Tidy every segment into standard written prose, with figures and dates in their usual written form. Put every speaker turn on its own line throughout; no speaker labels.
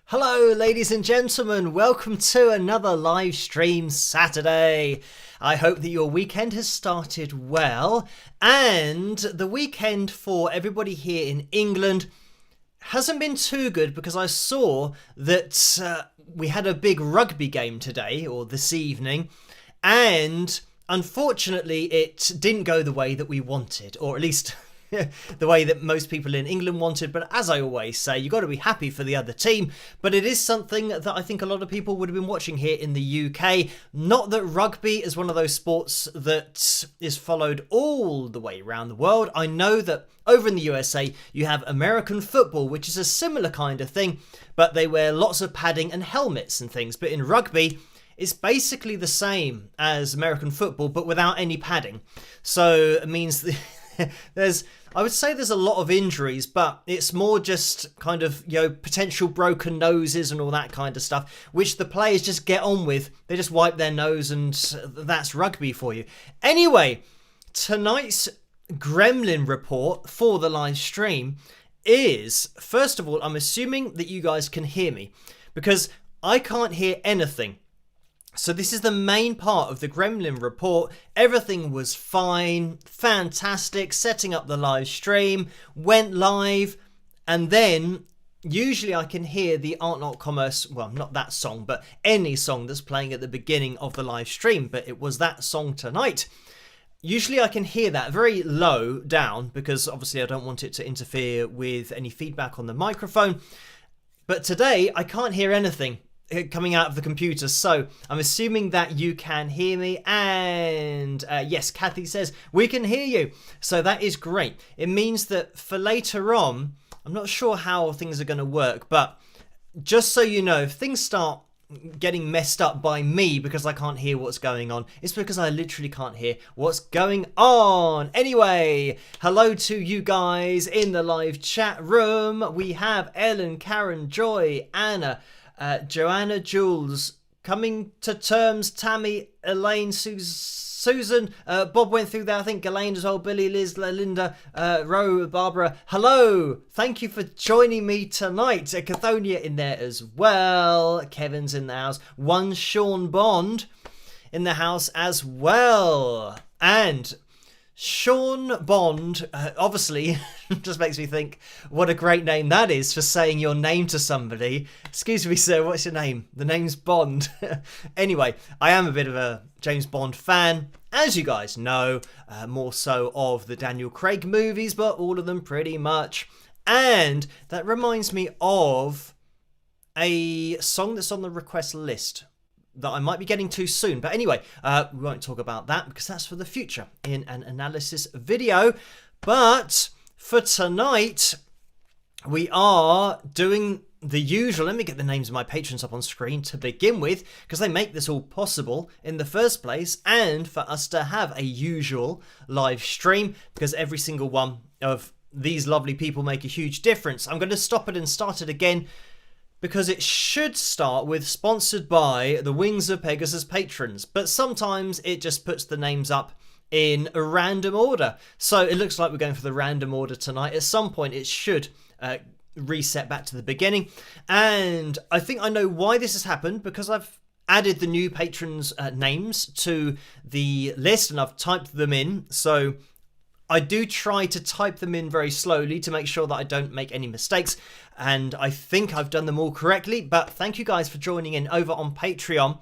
Hello, ladies and gentlemen. Welcome to another live stream Saturday. I hope that your weekend has started well, and the weekend for everybody here in England hasn't been too good because I saw that we had a big rugby game today or this evening, and unfortunately it didn't go the way that we wanted, or at least the way that most people in England wanted. But as I always say, you've got to be happy for the other team. But it is something that I think a lot of people would have been watching here in the UK. Not that rugby is one of those sports that is followed all the way around the world. I know that over in the USA, you have American football, which is a similar kind of thing, but they wear lots of padding and helmets and things. But in rugby, it's basically the same as American football, but without any padding. So it means I would say there's a lot of injuries, but it's more just kind of, potential broken noses and all that kind of stuff, which the players just get on with. They just wipe their nose and that's rugby for you. Anyway, tonight's Gremlin report for the live stream is, first of all, I'm assuming that you guys can hear me because I can't hear anything. So this is the main part of the Gremlin report. Everything was fine, fantastic, setting up the live stream, went live, and then usually I can hear the Art Not Commerce, well, not that song, but any song that's playing at the beginning of the live stream, but it was that song tonight. Usually I can hear that very low down because obviously I don't want it to interfere with any feedback on the microphone. But today I can't hear anything coming out of the computer, so I'm assuming that you can hear me, and yes, Kathy says we can hear you, so that is great. It means that for later on, I'm not sure how things are going to work, but just so you know, if things start getting messed up by me because I can't hear what's going on, it's because I literally can't hear what's going on. Anyway, hello to you guys in the live chat room. We have Ellen, Karen, Joy, Anna, Joanna, Jules, Coming to Terms, Tammy, Elaine, Susan, Bob went through there, I think Ghislaine as well, Billy, Liz, Linda, Ro, Barbara. Hello, thank you for joining me tonight. Cathonia in there as well. Kevin's in the house. One Sean Bond in the house as well. And Sean Bond, obviously, just makes me think what a great name that is for saying your name to somebody. Excuse me, sir, what's your name? The name's Bond. Anyway, I am a bit of a James Bond fan, as you guys know, more so of the Daniel Craig movies, but all of them pretty much. And that reminds me of a song that's on the request list that I might be getting to soon. But anyway, we won't talk about that because that's for the future in an analysis video. But for tonight, we are doing the usual. Let me get the names of my patrons up on screen to begin with, because they make this all possible in the first place, and for us to have a usual live stream, because every single one of these lovely people make a huge difference. I'm going to stop it and start it again, because it should start with sponsored by the Wings of Pegasus patrons, but sometimes it just puts the names up in a random order. So it looks like we're going for the random order tonight. At some point it should reset back to the beginning, and I think I know why this has happened, because I've added the new patrons' names to the list and I've typed them in. So I do try to type them in very slowly to make sure that I don't make any mistakes, and I think I've done them all correctly. But thank you guys for joining in over on Patreon.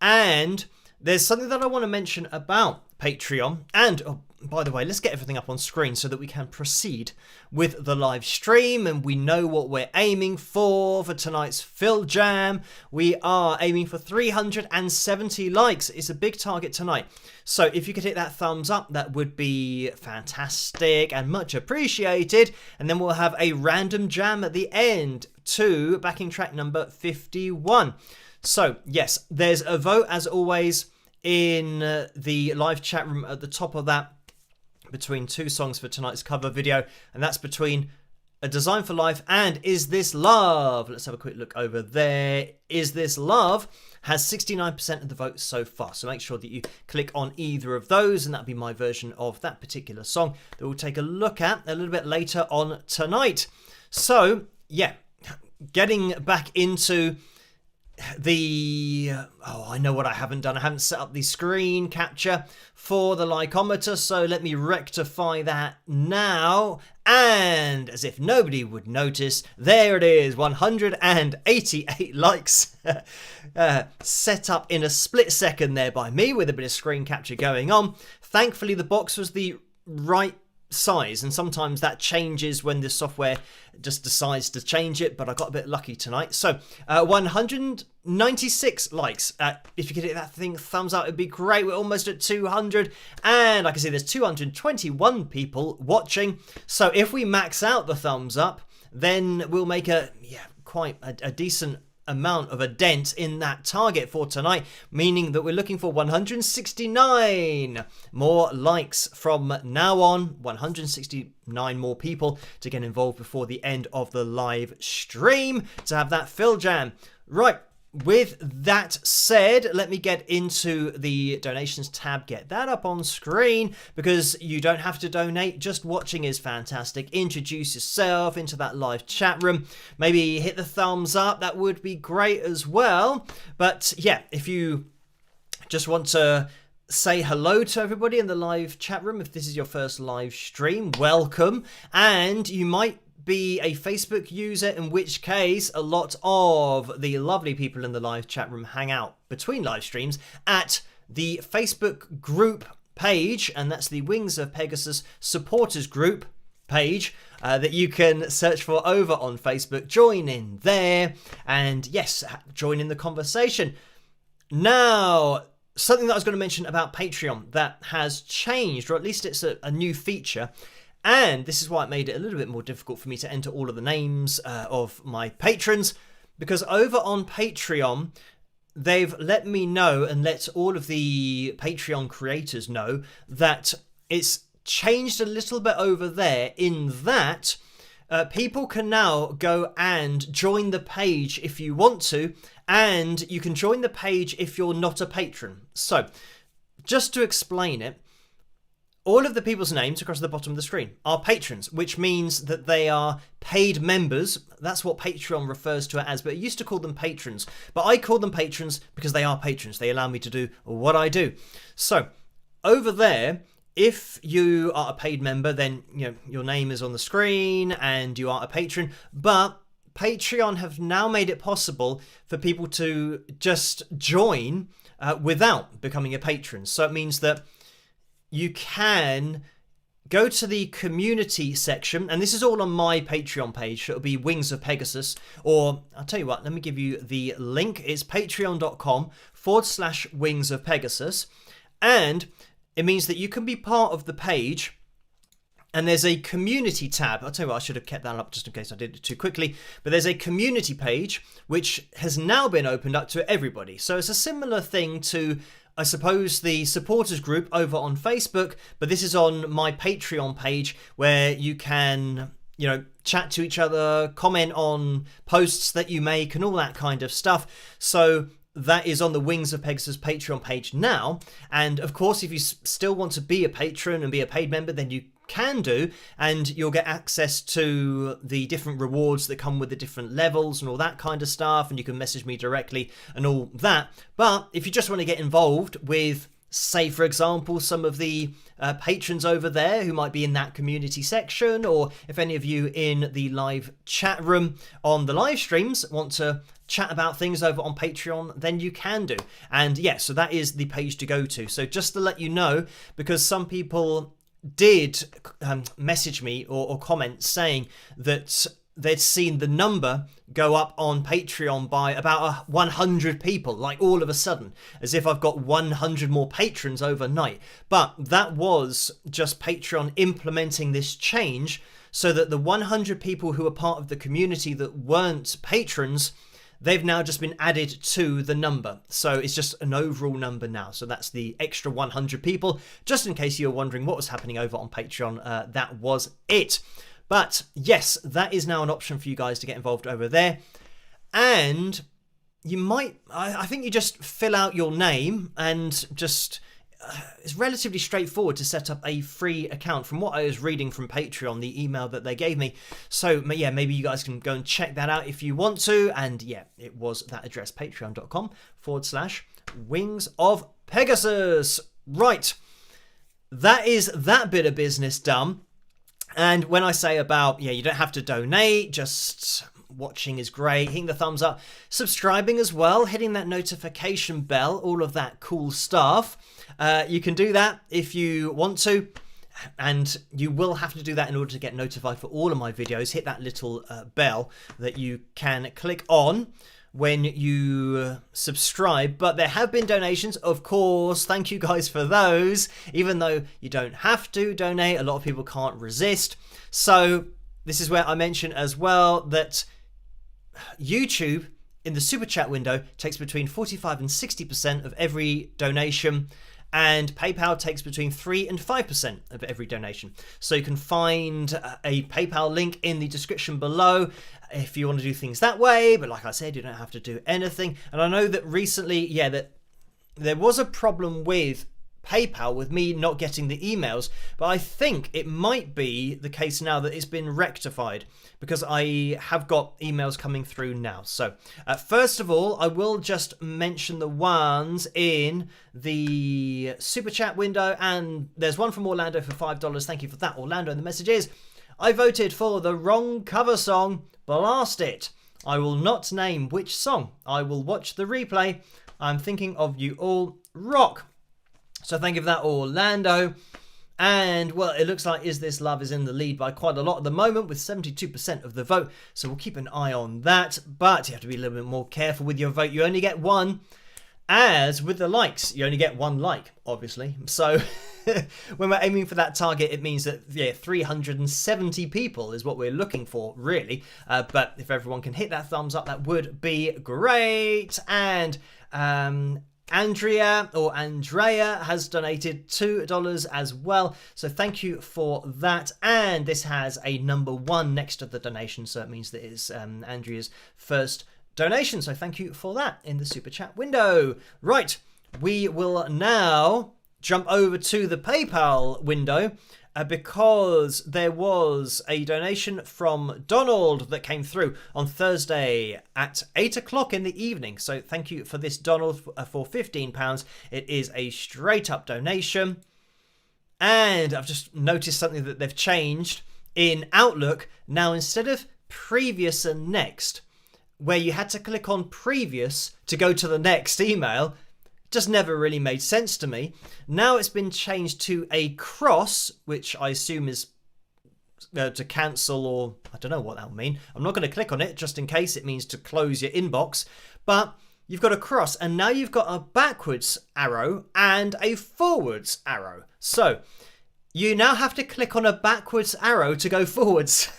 And there's something that I want to mention about Patreon, and by the way, let's get everything up on screen so that we can proceed with the live stream, and we know what we're aiming for tonight's FilJam. We are aiming for 370 likes. It's a big target tonight. So if you could hit that thumbs up, that would be fantastic and much appreciated. And then we'll have a random jam at the end to backing track number 51. So yes, there's a vote as always in the live chat room at the top of that, between two songs for tonight's cover video, and that's between A Design for Life and Is This Love. Let's have a quick look over there. Is This Love has 69% of the votes so far, so make sure that you click on either of those, and that'll be my version of that particular song that we'll take a look at a little bit later on tonight. So yeah, getting back into the I know what I haven't done. I haven't set up the screen capture for the likeometer, so let me rectify that now. And as if nobody would notice, there it is, 188 likes set up in a split second there by me with a bit of screen capture going on. Thankfully the box was the right size, and sometimes that changes when the software just decides to change it, but I got a bit lucky tonight. So 196 likes. If you could hit that thing thumbs up, it'd be great. We're almost at 200, and I can see there's 221 people watching. So if we max out the thumbs up, then we'll make quite a decent amount of a dent in that target for tonight, meaning that we're looking for 169 more likes from now on, 169 more people to get involved before the end of the live stream to have that FilJam. Right, with that said, let me get into the donations tab, get that up on screen, because you don't have to donate, just watching is fantastic. Introduce yourself into that live chat room, maybe hit the thumbs up, that would be great as well. But yeah, if you just want to say hello to everybody in the live chat room, if this is your first live stream, welcome. And you might be a Facebook user, in which case a lot of the lovely people in the live chat room hang out between live streams at the Facebook group page, and that's the Wings of Pegasus supporters group page that you can search for over on Facebook. Join in there and yes, join in the conversation. Now, something that I was going to mention about Patreon that has changed, or at least it's a new feature. And this is why it made it a little bit more difficult for me to enter all of the names of my patrons, because over on Patreon, they've let me know and let all of the Patreon creators know that it's changed a little bit over there, in that people can now go and join the page if you want to, and you can join the page if you're not a patron. So, just to explain it, all of the people's names across the bottom of the screen are patrons, which means that they are paid members. That's what Patreon refers to it as, but it used to call them patrons. But I call them patrons because they are patrons. They allow me to do what I do. So, over there, if you are a paid member, then your name is on the screen and you are a patron. But Patreon have now made it possible for people to just join without becoming a patron. So it means that you can go to the community section, and this is all on my Patreon page. It'll be Wings of Pegasus, or I'll tell you what, let me give you the link. It's patreon.com/Wings of Pegasus, and it means that you can be part of the page, and there's a community tab. I'll tell you what, I should have kept that up just in case I did it too quickly, but there's a community page which has now been opened up to everybody. So it's a similar thing to, I suppose, the supporters group over on Facebook, but this is on my Patreon page where you can, chat to each other, comment on posts that you make and all that kind of stuff. So that is on the Wings of Pegasus Patreon page now. And of course, if you still want to be a patron and be a paid member, then you can do, and you'll get access to the different rewards that come with the different levels and all that kind of stuff, and you can message me directly and all that. But if you just want to get involved with, say for example, some of the patrons over there who might be in that community section, or if any of you in the live chat room on the live streams want to chat about things over on Patreon, then you can do. And yeah, so that is the page to go to. So just to let you know, because some people did message me or comment saying that they'd seen the number go up on Patreon by about 100 people, like all of a sudden, as if I've got 100 more patrons overnight. But that was just Patreon implementing this change so that the 100 people who are part of the community that weren't patrons, they've now just been added to the number. So it's just an overall number now. So that's the extra 100 people. Just in case you're wondering what was happening over on Patreon, that was it. But yes, that is now an option for you guys to get involved over there. And you might, I think you just fill out your name and just it's relatively straightforward to set up a free account from what I was reading from Patreon, the email that they gave me. So yeah, maybe you guys can go and check that out if you want to. And yeah, it was that address, patreon.com/Wings of Pegasus. Right. That is that bit of business done. And when I say about, yeah, you don't have to donate, just watching is great, hitting the thumbs up, subscribing as well, hitting that notification bell, all of that cool stuff. You can do that if you want to, and you will have to do that in order to get notified for all of my videos. Hit that little bell that you can click on when you subscribe. But there have been donations, of course. Thank you guys for those. Even though you don't have to donate, a lot of people can't resist. So this is where I mention as well that YouTube in the super chat window takes between 45 and 60% of every donation, and PayPal takes between 3 and 5% of every donation. So you can find a PayPal link in the description below if you want to do things that way. But like I said, you don't have to do anything. And I know that recently, yeah, that there was a problem with PayPal with me not getting the emails, but I think it might be the case now that it's been rectified, because I have got emails coming through now. So first of all, I will just mention the ones in the super chat window, and there's one from Orlando for $5. Thank you for that, Orlando. And the message is, I voted for the wrong cover song, blast it. I will not name which song. I will watch the replay. I'm thinking of you all, rock. So thank you for that, Orlando. And, well, it looks like Is This Love is in the lead by quite a lot at the moment with 72% of the vote. So we'll keep an eye on that. But you have to be a little bit more careful with your vote. You only get one. As with the likes, you only get one like, obviously. So when we're aiming for that target, it means that, yeah, 370 people is what we're looking for, really. But if everyone can hit that thumbs up, that would be great. And Andrea has donated $2 as well, so thank you for that. And this has a number 1 next to the donation, so it means that it's Andrea's first donation, so thank you for that in the super chat window. Right, we will now jump over to the PayPal window, because there was a donation from Donald that came through on Thursday at 8 o'clock in the evening. So thank you for this, Donald, for £15. It is a straight up donation. And I've just noticed something that they've changed in Outlook. Now, instead of previous and next, where you had to click on previous to go to the next email, just never really made sense to me. Now it's been changed to a cross, which I assume is to cancel, or I don't know what that will mean. I'm not going to click on it just in case it means to close your inbox. But you've got a cross, and now you've got a backwards arrow and a forwards arrow. So you now have to click on a backwards arrow to go forwards.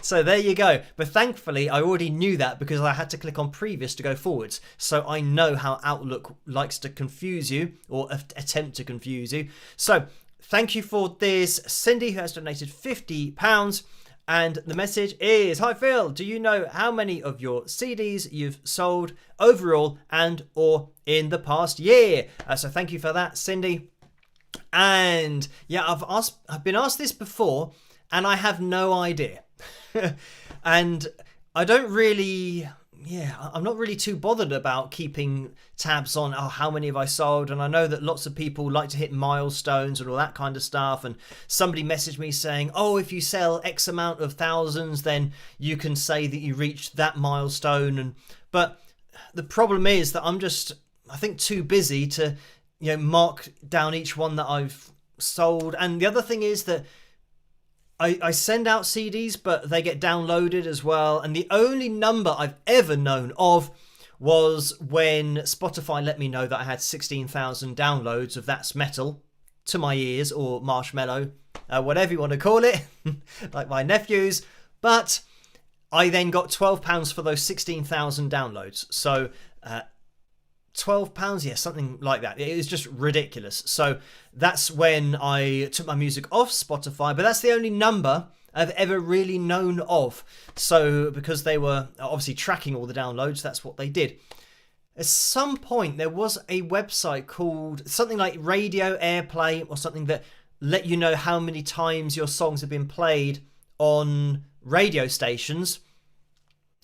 So there you go. But thankfully I already knew that, because I had to click on previous to go forwards. So I know how Outlook likes to confuse you, or attempt to confuse you. So thank you for this, Cindy, who has donated £50. And the message is, hi Phil, do you know how many of your CDs you've sold overall and or in the past year? So thank you for that, Cindy. And yeah, I've been asked this before, and I have no idea. And I don't really, I'm not really too bothered about keeping tabs on, how many have I sold? And I know that lots of people like to hit milestones and all that kind of stuff. And somebody messaged me saying, if you sell X amount of thousands, then you can say that you reached that milestone. But the problem is that I'm just, I think, too busy to, mark down each one that I've sold. And the other thing is that I send out CDs, but they get downloaded as well. And the only number I've ever known of was when Spotify let me know that I had 16,000 downloads of That's Metal to my ears, or Marshmallow, whatever you want to call it, like my nephews. But I then got £12 for those 16,000 downloads. So £12, yeah, something like that. It was just ridiculous. So that's when I took my music off Spotify, but that's the only number I've ever really known of. So because they were obviously tracking all the downloads, that's what they did. At some point, there was a website called something like Radio Airplay or something that let you know how many times your songs have been played on radio stations.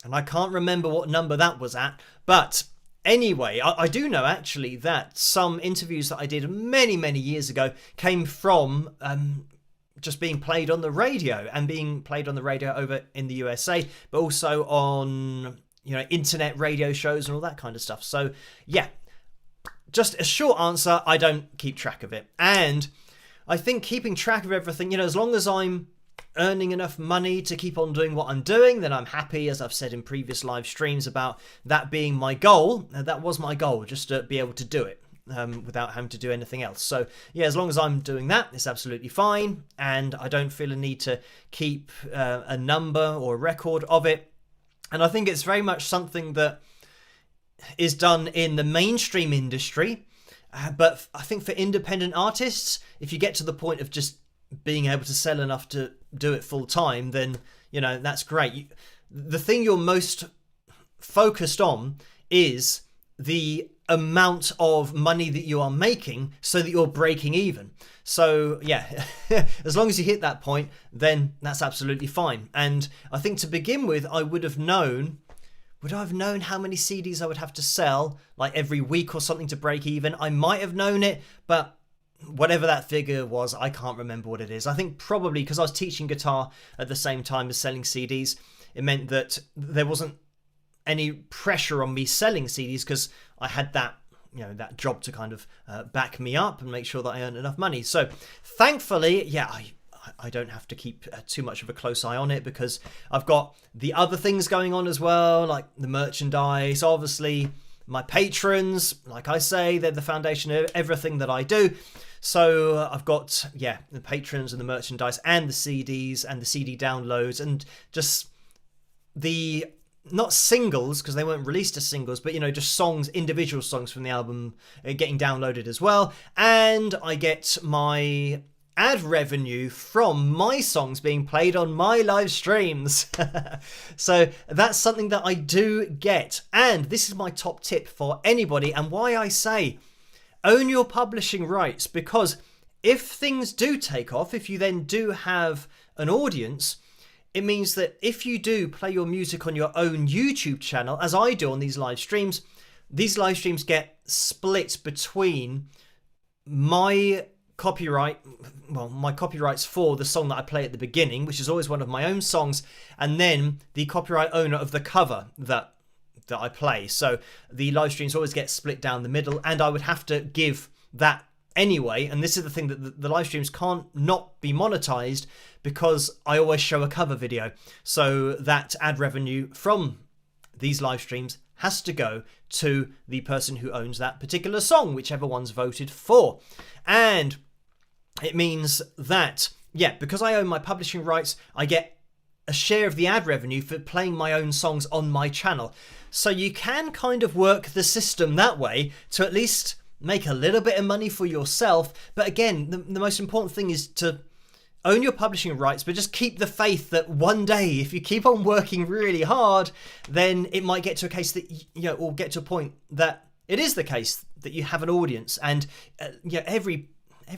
And I can't remember what number that was at. But anyway, I do know actually that some interviews that I did many, many years ago came from just being played on the radio, and being played on the radio over in the USA, but also on internet radio shows and all that kind of stuff. So yeah, just a short answer, I don't keep track of it. And I think keeping track of everything, as long as I'm earning enough money to keep on doing what I'm doing, then I'm happy, as I've said in previous live streams about that being my goal. That was my goal, just to be able to do it without having to do anything else. So yeah, as long as I'm doing that, it's absolutely fine, and I don't feel a need to keep a number or a record of it. And I think it's very much something that is done in the mainstream industry. But I think for independent artists, if you get to the point of just being able to sell enough to do it full time, then, that's great. The thing you're most focused on is the amount of money that you are making so that you're breaking even. So yeah, as long as you hit that point, then that's absolutely fine. And I think to begin with, I would I have known how many CDs I would have to sell like every week or something to break even? I might have known it, but whatever that figure was, I can't remember what it is. I think probably because I was teaching guitar at the same time as selling CDs, it meant that there wasn't any pressure on me selling CDs because I had that job to kind of back me up and make sure that I earned enough money. So thankfully, yeah, I don't have to keep too much of a close eye on it, because I've got the other things going on as well, like the merchandise. Obviously, my patrons, like I say, they're the foundation of everything that I do. So I've got, the patrons and the merchandise and the CDs and the CD downloads, and just the, not singles, because they weren't released as singles, but just songs, individual songs from the album getting downloaded as well. And I get my ad revenue from my songs being played on my live streams. So that's something that I do get. And this is my top tip for anybody, and why I say own your publishing rights, because if things do take off, if you then do have an audience, it means that if you do play your music on your own YouTube channel, as I do on these live streams get split between my copyrights for the song that I play at the beginning, which is always one of my own songs, and then the copyright owner of the cover that I play. So the live streams always get split down the middle, and I would have to give that anyway. And this is the thing, that the live streams can't not be monetized, because I always show a cover video. So that ad revenue from these live streams has to go to the person who owns that particular song, whichever one's voted for. And it means that, because I own my publishing rights, I get a share of the ad revenue for playing my own songs on my channel. So you can kind of work the system that way to at least make a little bit of money for yourself. But again, the most important thing is to own your publishing rights, but just keep the faith that one day, if you keep on working really hard, then it might get to a case that, or get to a point that it is the case that you have an audience, and every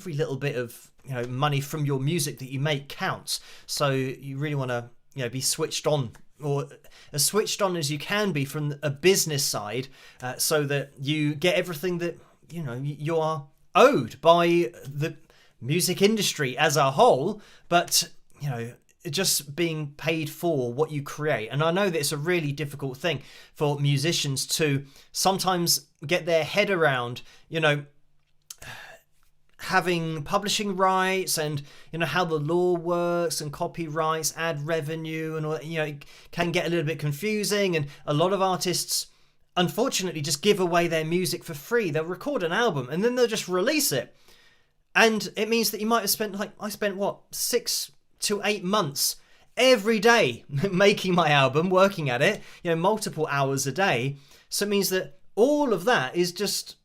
little bit of money from your music that you make counts. So you really want to be switched on, or as switched on as you can be from a business side, so that you get everything that you are owed by the music industry as a whole, but just being paid for what you create. And I know that it's a really difficult thing for musicians to sometimes get their head around, having publishing rights and how the law works and copyrights, ad revenue, and all that. It can get a little bit confusing, and a lot of artists unfortunately just give away their music for free. They'll record an album and then they'll just release it, and it means that you might have spent, like I spent 6 to 8 months every day making my album, working at it, multiple hours a day. So it means that all of that is just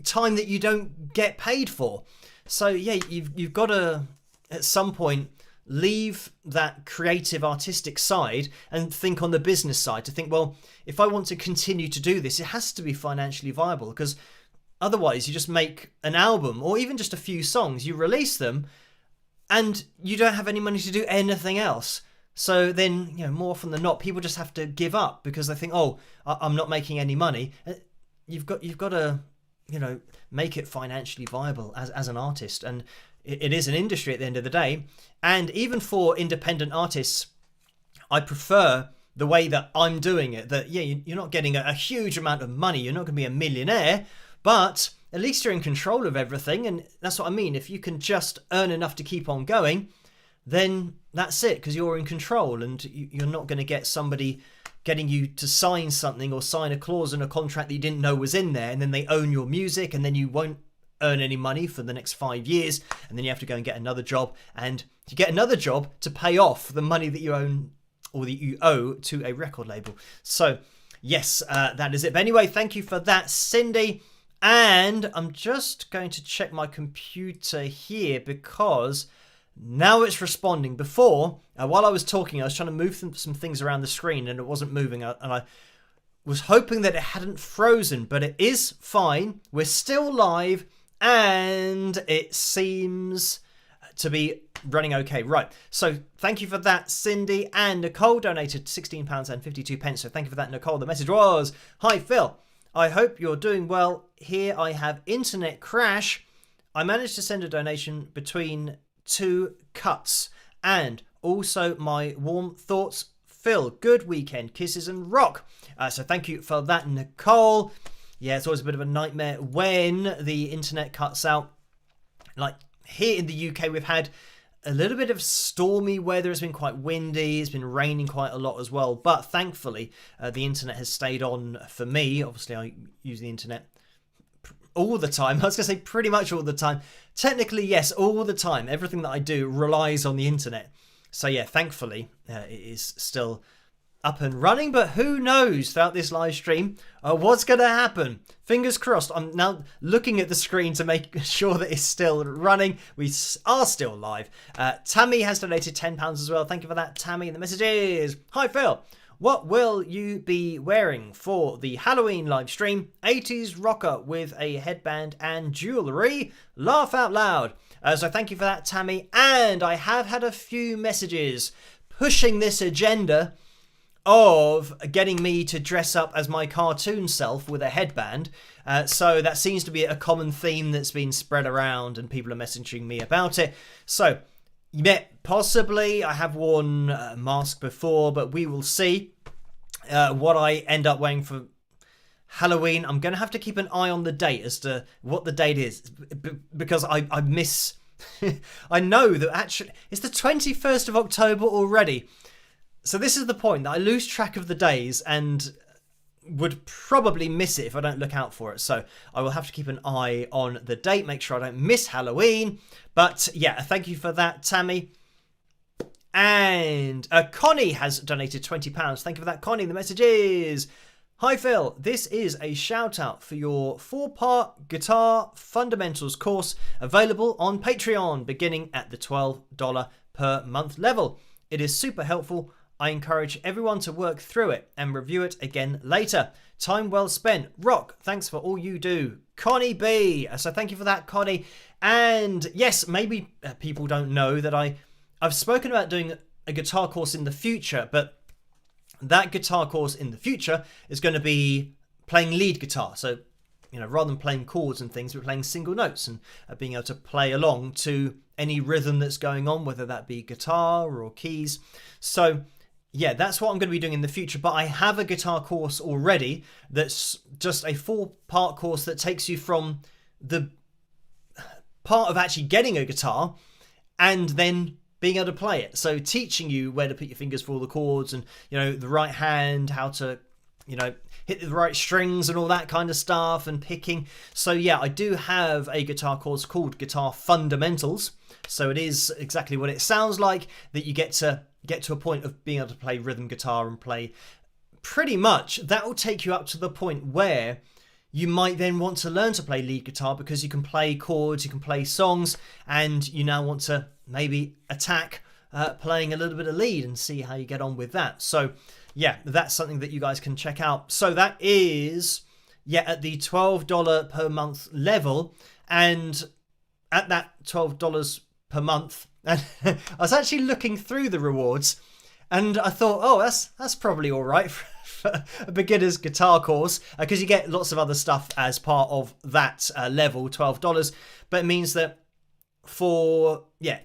time that you don't get paid for. So yeah, you've got to at some point leave that creative artistic side and think on the business side, to think, well, if I want to continue to do this, it has to be financially viable, because otherwise you just make an album or even just a few songs, you release them, and you don't have any money to do anything else. So then, more often than not, people just have to give up because they think, oh, I'm not making any money. You've got to, make it financially viable as an artist. And it is an industry at the end of the day. And even for independent artists, I prefer the way that I'm doing it. That, you're not getting a huge amount of money. You're not going to be a millionaire, but at least you're in control of everything. And that's what I mean. If you can just earn enough to keep on going, then that's it, because you're in control, and you're not going to get somebody getting you to sign something or sign a clause in a contract that you didn't know was in there, and then they own your music, and then you won't earn any money for the next 5 years, and then you have to go and get another job, and you get another job to pay off the money that you own or that you owe to a record label. So yes, that is it. But anyway, thank you for that, Cindy. And I'm just going to check my computer here, because now it's responding. Before, while I was talking, I was trying to move some things around the screen and it wasn't moving, and I was hoping that it hadn't frozen, but it is fine. We're still live, and it seems to be running okay. Right, so thank you for that, Cindy. And Nicole donated £16.52. So thank you for that, Nicole. The message was, "Hi Phil, I hope you're doing well. Here I have internet crash. I managed to send a donation between 2 cuts, and also my warm thoughts. Phil, good weekend, kisses and rock." So thank you for that, Nicole. Yeah, it's always a bit of a nightmare when the internet cuts out. Like here in the UK, we've had a little bit of stormy weather. It's been quite windy. It's been raining quite a lot as well. But thankfully, the internet has stayed on for me. Obviously, I use the internet all the time. I was going to say pretty much all the time. Technically, yes, all the time. Everything that I do relies on the internet. So yeah, thankfully, it is still up and running. But who knows throughout this live stream what's going to happen. Fingers crossed. I'm now looking at the screen to make sure that it's still running. We are still live. Tammy has donated £10 as well. Thank you for that, Tammy. And the message is, "Hi Phil, what will you be wearing for the Halloween live stream? 80s rocker with a headband and jewellery. Laugh out loud." So thank you for that, Tammy. And I have had a few messages pushing this agenda of getting me to dress up as my cartoon self with a headband. So that seems to be a common theme that's been spread around, and people are messaging me about it. So yeah, possibly. I have worn a mask before, but we will see what I end up wearing for Halloween. I'm going to have to keep an eye on the date as to what the date is, because I miss... I know that actually it's the 21st of October already. So this is the point, that I lose track of the days and would probably miss it if I don't look out for it. So I will have to keep an eye on the date, make sure I don't miss Halloween. But yeah, thank you for that, Tammy. And Connie has donated £20. Thank you for that, Connie. The message is, "Hi Phil, this is a shout out for your 4-part guitar fundamentals course available on Patreon beginning at the $12 per month level. It is super helpful. I encourage everyone to work through it and review it again later. Time well spent. Rock. Thanks for all you do. Connie B." So thank you for that, Connie. And yes, maybe people don't know that I've spoken about doing a guitar course in the future, but that guitar course in the future is going to be playing lead guitar. So, rather than playing chords and things, we're playing single notes and being able to play along to any rhythm that's going on, whether that be guitar or keys. So yeah, that's what I'm going to be doing in the future. But I have a guitar course already that's just a 4-part course that takes you from the part of actually getting a guitar and then being able to play it. So teaching you where to put your fingers for all the chords, and the right hand, how to hit the right strings and all that kind of stuff, and picking. So yeah, I do have a guitar course called Guitar Fundamentals. So it is exactly what it sounds like, that you get to a point of being able to play rhythm guitar and play pretty much. That will take you up to the point where you might then want to learn to play lead guitar, because you can play chords, you can play songs, and you now want to maybe attack playing a little bit of lead and see how you get on with that. So yeah, that's something that you guys can check out. So that is, yeah, at the $12 per month level. And at that $12 per month, and I was actually looking through the rewards, and I thought, oh, that's probably all right for a beginner's guitar course, because you get lots of other stuff as part of that level, $12. But it means that for, yeah,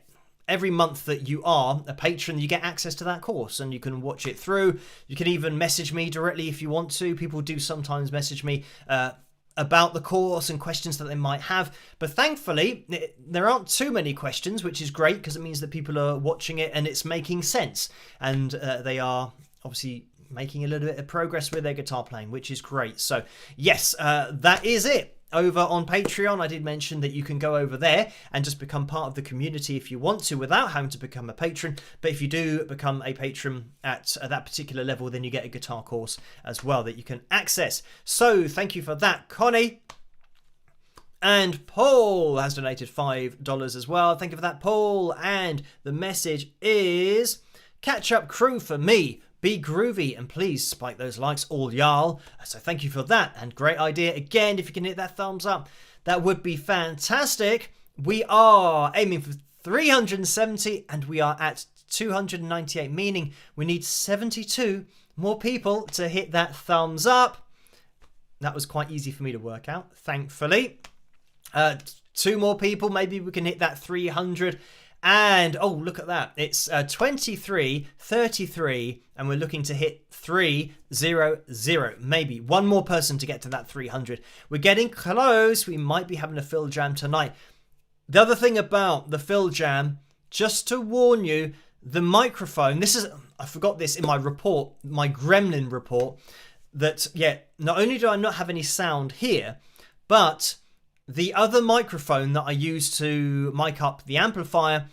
every month that you are a patron, you get access to that course and you can watch it through. You can even message me directly if you want to. People do sometimes message me about the course and questions that they might have. But thankfully, there aren't too many questions, which is great because it means that people are watching it and it's making sense. And they are obviously making a little bit of progress with their guitar playing, which is great. So yes, that is it. Over on Patreon, I did mention that you can go over there and just become part of the community if you want to without having to become a patron. But if you do become a patron at that particular level, then you get a guitar course as well that you can access. So thank you for that, Connie. And Paul has donated $5 as well. Thank you for that, Paul. And the message is, catch up crew for me. Be groovy and please spike those likes, all y'all. So thank you for that, and great idea. Again, if you can hit that thumbs up, that would be fantastic. We are aiming for 370 and we are at 298, meaning we need 72 more people to hit that thumbs up. That was quite easy for me to work out, thankfully. 2 more people, maybe we can hit that 300. And oh, look at that, it's 23, 33, and we're looking to hit 300. Maybe one more person to get to that 300. We're getting close. We might be having a FilJam tonight. The other thing about the FilJam, just to warn you, the microphone, this is, I forgot this in my report, my gremlin report, that yeah, not only do I not have any sound here, but the other microphone that I used to mic up the amplifier,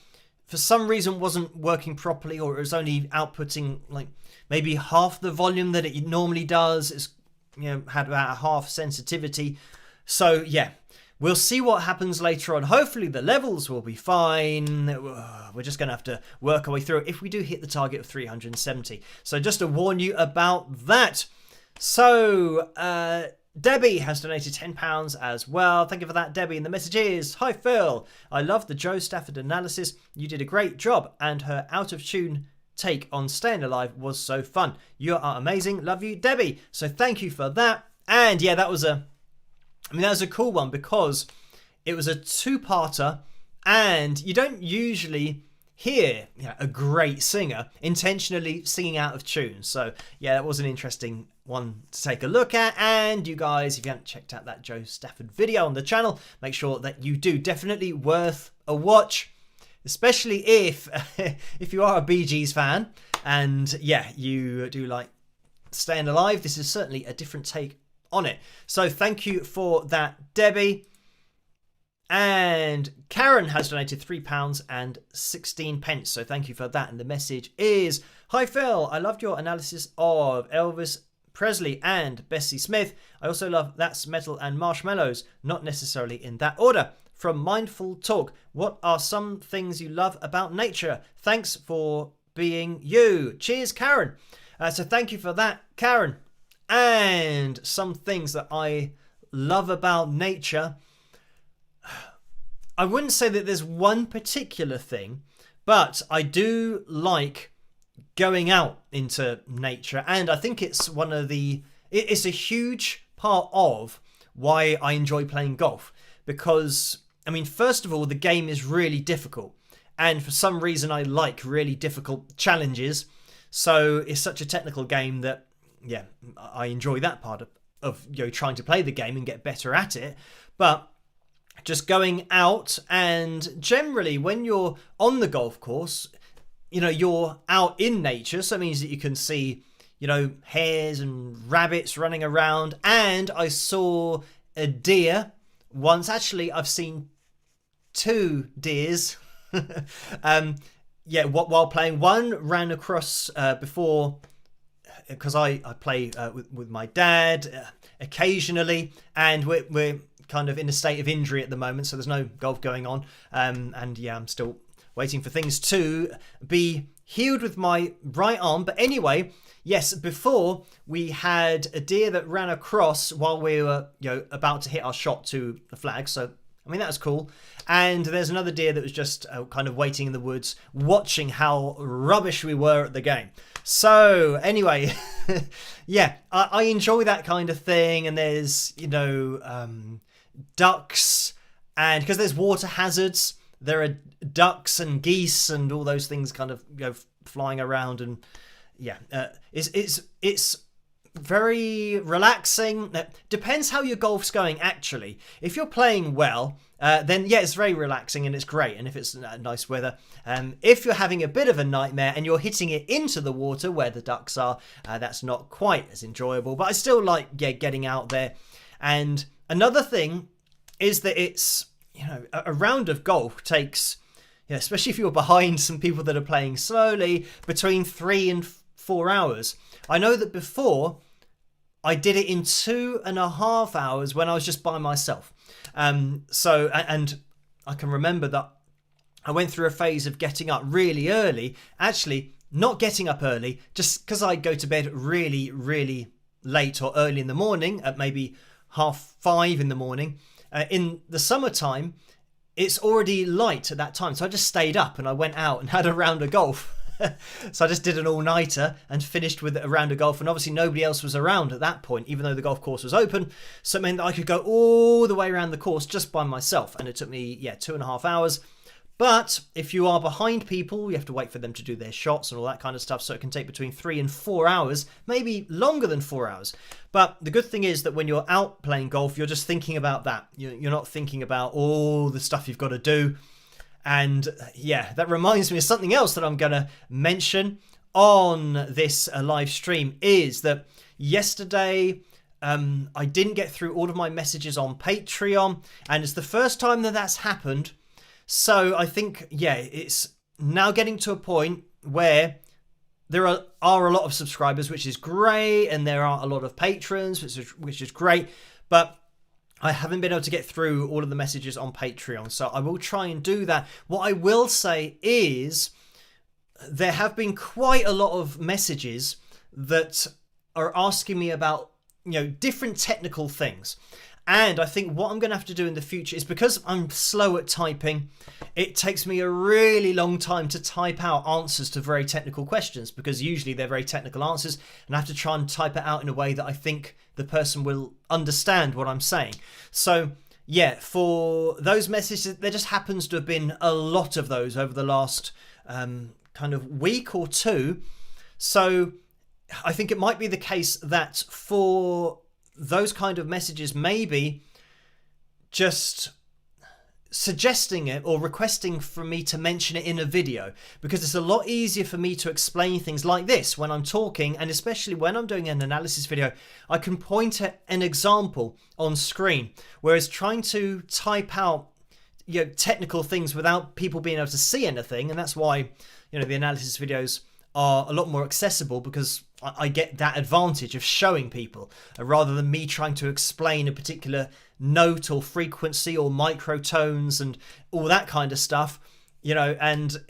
for some reason wasn't working properly, or it was only outputting like maybe half the volume that it normally does. It's, you know, had about a half sensitivity. So yeah, we'll see what happens later on. Hopefully the levels will be fine. We're just going to have to work our way through it if we do hit the target of 370. So just to warn you about that. So, Debbie has donated £10 as well. Thank you for that, Debbie. And the message is, hi Phil, I love the Joe Stafford analysis. You did a great job and her out of tune take on Staying Alive was so fun. You are amazing. Love you, Debbie. So thank you for that. And yeah, that was a cool one because it was a 2-parter and you don't usually hear, you know, a great singer intentionally singing out of tune. So yeah, that was an interesting one to take a look at. And you guys, if you haven't checked out that Joe Stafford video on the channel, make sure that you do. Definitely worth a watch, especially if if you are a Bee Gees fan and yeah, you do like Staying Alive. This is certainly a different take on it. So thank you for that, Debbie. And Karen has donated £3.16. So thank you for that. And the message is, hi Phil, I loved your analysis of Elvis Presley and Bessie Smith. I also love That's Metal and Marshmallows, not necessarily in that order. From Mindful Talk, what are some things you love about nature? Thanks for being you. Cheers, Karen. So thank you for that, Karen. And some things that I love about nature, I wouldn't say that there's one particular thing, but I do like going out into nature, and I think it's it's a huge part of why I enjoy playing golf, because I mean, first of all, the game is really difficult, and for some reason I like really difficult challenges. So it's such a technical game that yeah, I enjoy that part of you know, trying to play the game and get better at it. But just going out, and generally when you're on the golf course, you know, you're out in nature, so it means that you can see, you know, hares and rabbits running around. And I saw a deer once. Actually, I've seen 2 deers. Yeah, while playing. One ran across before, because I play with my dad occasionally, and we're kind of in a state of injury at the moment, so there's no golf going on. And yeah, I'm still waiting for things to be healed with my right arm. But anyway, yes, before we had a deer that ran across while we were, about to hit our shot to the flag. So, I mean, that was cool. And there's another deer that was just kind of waiting in the woods, watching how rubbish we were at the game. So, anyway, yeah, I enjoy that kind of thing. And there's, ducks, and because there's water hazards, there are ducks and geese and all those things kind of flying around, and yeah, it's very relaxing. Depends how your golf's going, actually. If you're playing well, then yeah, it's very relaxing and it's great. And if it's nice weather, if you're having a bit of a nightmare and you're hitting it into the water where the ducks are, that's not quite as enjoyable. But I still like getting out there. And another thing is that it's, a round of golf takes, especially if you're behind some people that are playing slowly, between 3 and 4 hours. I know that before I did it in 2.5 hours when I was just by myself. And I can remember that I went through a phase of getting up really early, actually not getting up early, just because I go to bed really, really late or early in the morning at maybe 5:30 in the morning. In the summertime, it's already light at that time. So I just stayed up and I went out and had a round of golf. So I just did an all-nighter and finished with a round of golf. And obviously nobody else was around at that point, even though the golf course was open. So it meant that I could go all the way around the course just by myself. And it took me, 2.5 hours. But if you are behind people, you have to wait for them to do their shots and all that kind of stuff. So it can take between 3 and 4 hours, maybe longer than 4 hours. But the good thing is that when you're out playing golf, you're just thinking about that. You're not thinking about all the stuff you've got to do. And yeah, that reminds me of something else that I'm going to mention on this live stream is that yesterday I didn't get through all of my messages on Patreon. And it's the first time that that's happened. So I think, it's now getting to a point where there are a lot of subscribers, which is great, and there are a lot of patrons, which is great, but I haven't been able to get through all of the messages on Patreon, so I will try and do that. What I will say is there have been quite a lot of messages that are asking me about, different technical things. And I think what I'm going to have to do in the future is, because I'm slow at typing, it takes me a really long time to type out answers to very technical questions, because usually they're very technical answers and I have to try and type it out in a way that I think the person will understand what I'm saying. So yeah, for those messages, there just happens to have been a lot of those over the last kind of week or two. So I think it might be the case that for those kind of messages, maybe just suggesting it or requesting for me to mention it in a video, because it's a lot easier for me to explain things like this when I'm talking, and especially when I'm doing an analysis video, I can point at an example on screen, whereas trying to type out technical things without people being able to see anything. And that's why the analysis videos are a lot more accessible, because I get that advantage of showing people rather than me trying to explain a particular note or frequency or microtones and all that kind of stuff, and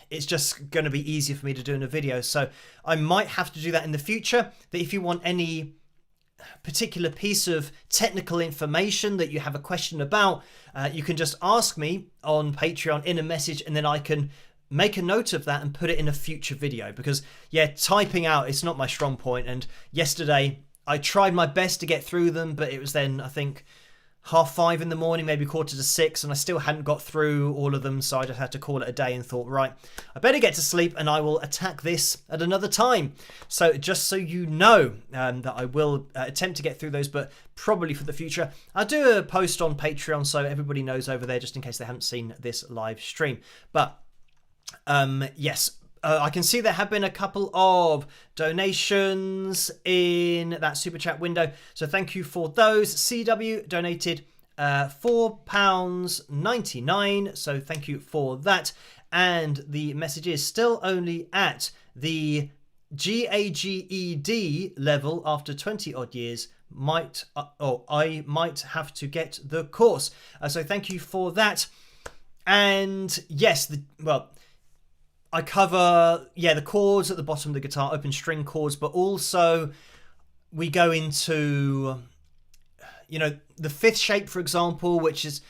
it's just going to be easier for me to do in a video. So I might have to do that in the future, that if you want any particular piece of technical information that you have a question about, you can just ask me on Patreon in a message, and then I can make a note of that and put it in a future video, because typing out is not my strong point. And yesterday I tried my best to get through them, but it was then I think 5:30 in the morning, maybe 5:45, and I still hadn't got through all of them. So I just had to call it a day and thought, right, I better get to sleep and I will attack this at another time. So just so you know, that I will attempt to get through those, but probably for the future. I'll do a post on Patreon so everybody knows over there, just in case they haven't seen this live stream. But yes, I can see there have been a couple of donations in that super chat window, so thank you for those. CW donated £4.99, so thank you for that. And the message is still only at the GAGED level after 20 odd years. I might have to get the course. So thank you for that. And yes, I cover the chords at the bottom of the guitar, open string chords, but also we go into the fifth shape, for example, which is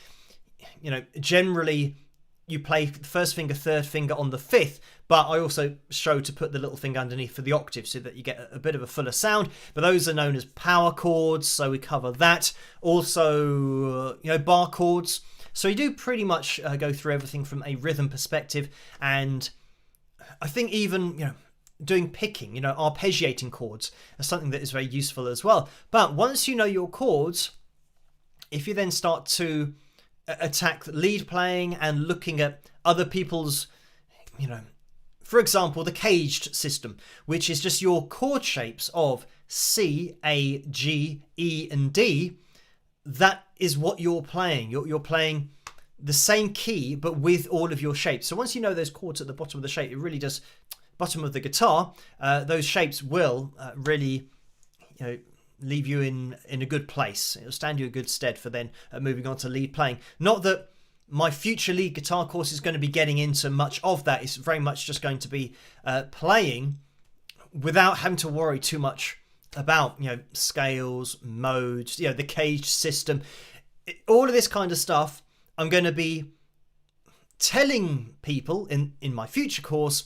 generally you play first finger, third finger on the fifth, but I also show to put the little finger underneath for the octave so that you get a bit of a fuller sound. But those are known as power chords, so we cover that. Also, bar chords. So you do pretty much go through everything from a rhythm perspective, and I think even doing picking, arpeggiating chords is something that is very useful as well. But once you know your chords, if you then start to attack lead playing and looking at other people's, for example, the caged system, which is just your chord shapes of C, A, G, E, and D, that is what you're playing. You're playing the same key, but with all of your shapes. So once you know those chords at the bottom of the shape, it really does, bottom of the guitar, those shapes will really, leave you in a good place. It'll stand you a good stead for then moving on to lead playing. Not that my future lead guitar course is going to be getting into much of that. It's very much just going to be playing without having to worry too much about scales, modes, the caged system, all of this kind of stuff. I'm going to be telling people in my future course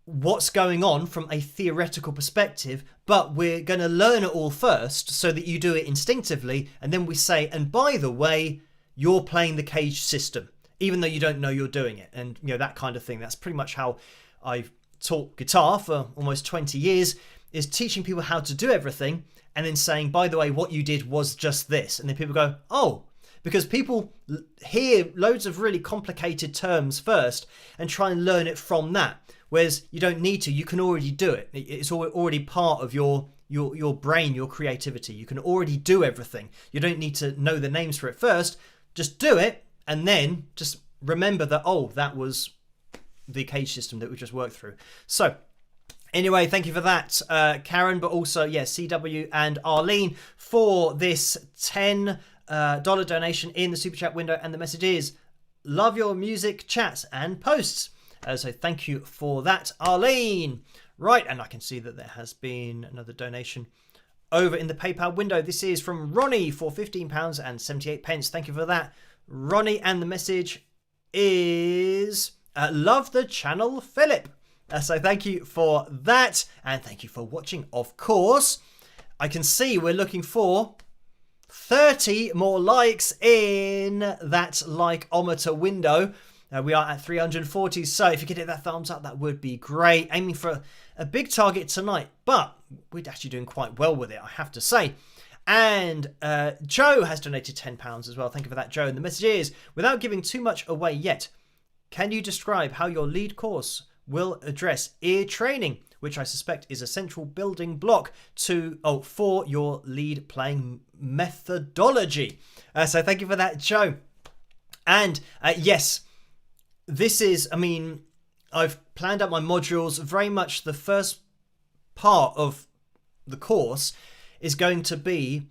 what's going on from a theoretical perspective, but we're going to learn it all first so that you do it instinctively, and then we say, and by the way, you're playing the caged system even though you don't know you're doing it, and that kind of thing. That's pretty much how I've taught guitar for almost 20 years, is teaching people how to do everything and then saying, by the way, what you did was just this, and then people go, oh, because people hear loads of really complicated terms first and try and learn it from that. Whereas you don't need to, you can already do it. It's already part of your brain, your creativity. You can already do everything. You don't need to know the names for it first. Just do it, and then just remember that, oh, that was the cage system that we just worked through. So anyway, thank you for that, Karen, but also, CW and Arlene for this $10 donation in the Super Chat window. And the message is, love your music, chats, and posts. So thank you for that, Arlene. Right, and I can see that there has been another donation over in the PayPal window. This is from Ronnie for £15.78. Thank you for that, Ronnie. And the message is, love the channel, Philip. So thank you for that. And thank you for watching, of course. I can see we're looking for 30 more likes in that like-ometer window. We are at 340, so if you could hit that thumbs up, that would be great. Aiming for a big target tonight, but we're actually doing quite well with it, I have to say. And Joe has donated £10 as well. Thank you for that, Joe. And the message is, without giving too much away yet, can you describe how your lead course will address ear training, which I suspect is a central building block for your lead playing methodology? So thank you for that, Joe. And yes, this is, I've planned out my modules. Very much the first part of the course is going to be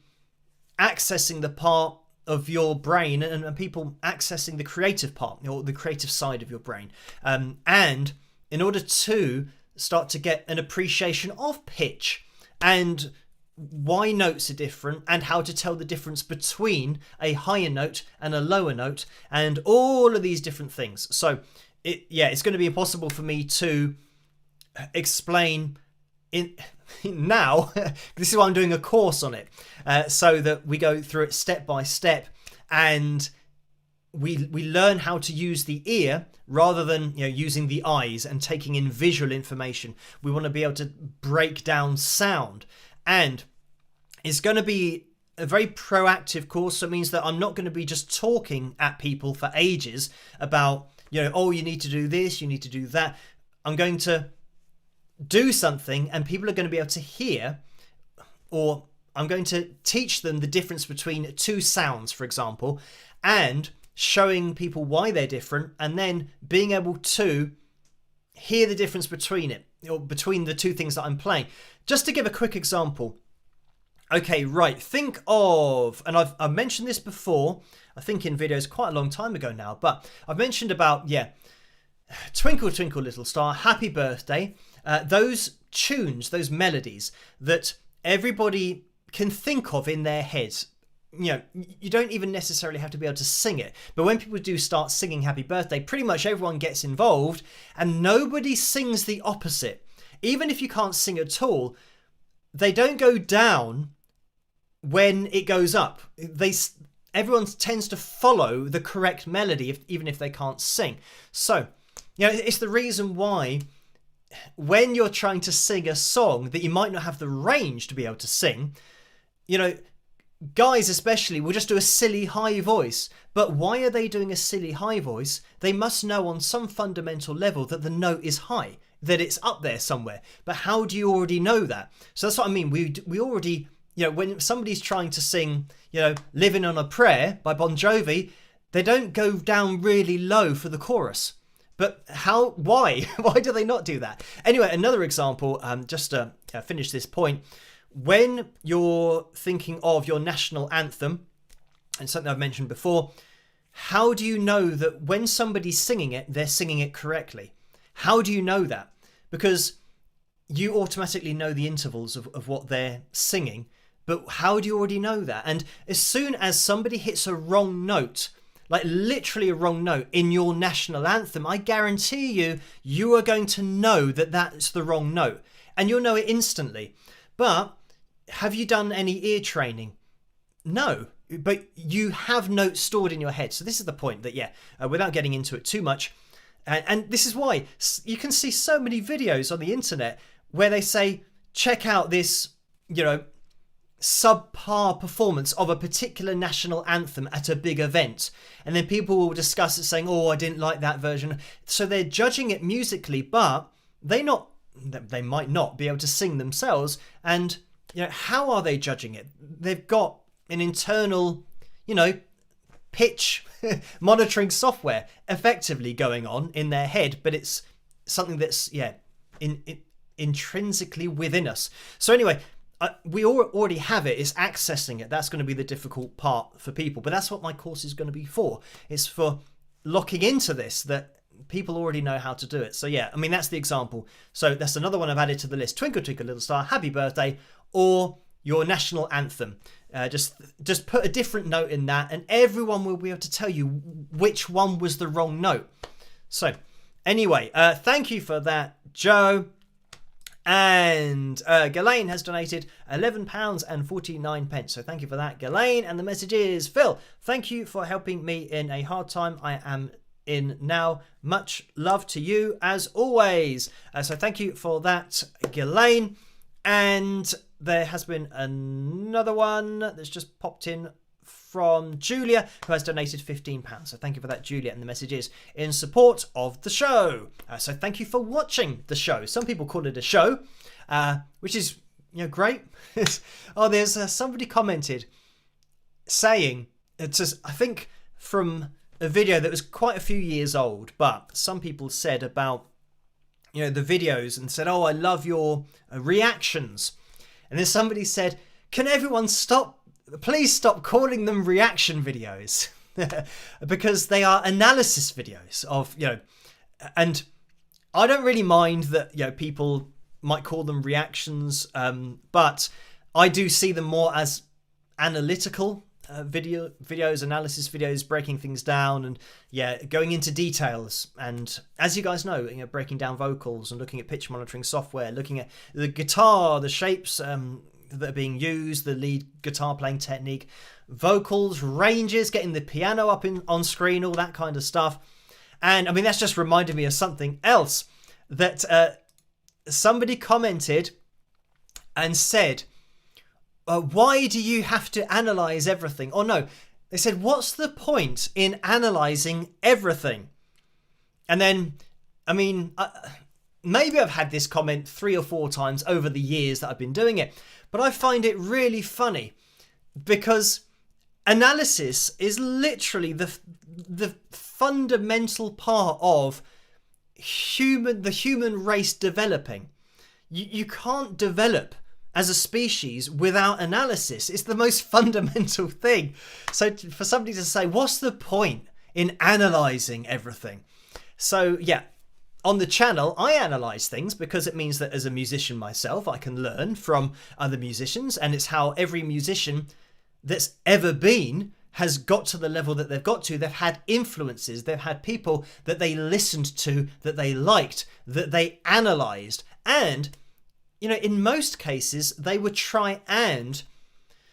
accessing the part of your brain and people accessing the creative part, or the creative side of your brain. And in order to start to get an appreciation of pitch and why notes are different and how to tell the difference between a higher note and a lower note and all of these different things. So it's going to be impossible for me to explain in now. This is why I'm doing a course on it, so that we go through it step by step and we learn how to use the ear rather than using the eyes and taking in visual information. We want to be able to break down sound. And it's going to be a very proactive course. So it means that I'm not going to be just talking at people for ages about, oh, you need to do this, you need to do that. I'm going to do something and people are going to be able to hear, or I'm going to teach them the difference between two sounds, for example, and showing people why they're different, and then being able to hear the difference between it, or between the two things that I'm playing. Just to give a quick example, Okay, right. Think of, and I've mentioned this before, I think in videos quite a long time ago now, but I've mentioned about, Twinkle Twinkle Little Star, Happy Birthday, those tunes, those melodies that everybody can think of in their heads. You know, you don't even necessarily have to be able to sing it, but when people do start singing Happy Birthday, pretty much everyone gets involved and nobody sings the opposite. Even if you can't sing at all, they don't go down when it goes up. Everyone tends to follow the correct melody, even if they can't sing. So, you know, it's the reason why when you're trying to sing a song that you might not have the range to be able to sing, you know, guys especially will just do a silly high voice. But why are they doing a silly high voice? They must know on some fundamental level that the note is high, that it's up there somewhere. But how do you already know that? So that's what I mean. We already, you know, when somebody's trying to sing, you know, Living on a Prayer by Bon Jovi, they don't go down really low for the chorus. But why? Why do they not do that? Anyway, another example, just to finish this point. When you're thinking of your national anthem, and something I've mentioned before, how do you know that when somebody's singing it, they're singing it correctly? How do you know that? Because you automatically know the intervals of what they're singing, but how do you already know that? And as soon as somebody hits a wrong note, like literally a wrong note in your national anthem, I guarantee you are going to know that that's the wrong note. And you'll know it instantly. But have you done any ear training? No, but you have notes stored in your head. So this is the point that, without getting into it too much, and this is why you can see so many videos on the internet where they say, check out this, you know, subpar performance of a particular national anthem at a big event. And then people will discuss it saying, oh, I didn't like that version. So they're judging it musically, but they might not be able to sing themselves. And, you know, how are they judging it? They've got an internal, you know, pitch monitoring software effectively going on in their head, but it's something that's, intrinsically within us. So anyway, we already have it. It's accessing it. That's going to be the difficult part for people. But that's what my course is going to be for. It's for locking into this, that people already know how to do it. So yeah, I mean, that's the example. So that's another one I've added to the list. Twinkle Twinkle Little Star, Happy Birthday, or your national anthem. Just put a different note in that and everyone will be able to tell you which one was the wrong note. So anyway, thank you for that, Joe. And Ghislaine has donated £11.49. So thank you for that, Ghislaine. And the message is, Phil, thank you for helping me in a hard time I am in now. Much love to you as always. So thank you for that, Ghislaine. And there has been another one that's just popped in from Julia, who has donated £15. So thank you for that, Julia. And the message is in support of the show. So thank you for watching the show. Some people call it a show, which is, you know, great. Oh, there's somebody commented saying, it's just, I think from a video that was quite a few years old, but some people said about, you know, the videos and said, oh, I love your reactions. And then somebody said, can everyone please stop calling them reaction videos because they are analysis videos of, you know, and I don't really mind that, you know, people might call them reactions, but I do see them more as analytical videos, analysis videos, breaking things down and going into details. And as you guys know, you know, breaking down vocals and looking at pitch monitoring software, looking at the guitar, the shapes that are being used, the lead guitar playing technique, vocals, ranges, getting the piano up on screen, all that kind of stuff. And I mean, that's just reminded me of something else that somebody commented and said, why do you have to analyze everything? Or no, they said, what's the point in analyzing everything? And then, I mean, maybe I've had this comment 3 or 4 times over the years that I've been doing it, but I find it really funny because analysis is literally the fundamental part of the human race developing. You can't develop as a species without analysis. It's the most fundamental thing. So for somebody to say, what's the point in analysing everything? So yeah, on the channel, I analyse things because it means that as a musician myself, I can learn from other musicians, and it's how every musician that's ever been has got to the level that they've got to. They've had influences, they've had people that they listened to, that they liked, that they analysed, and in most cases, they would try and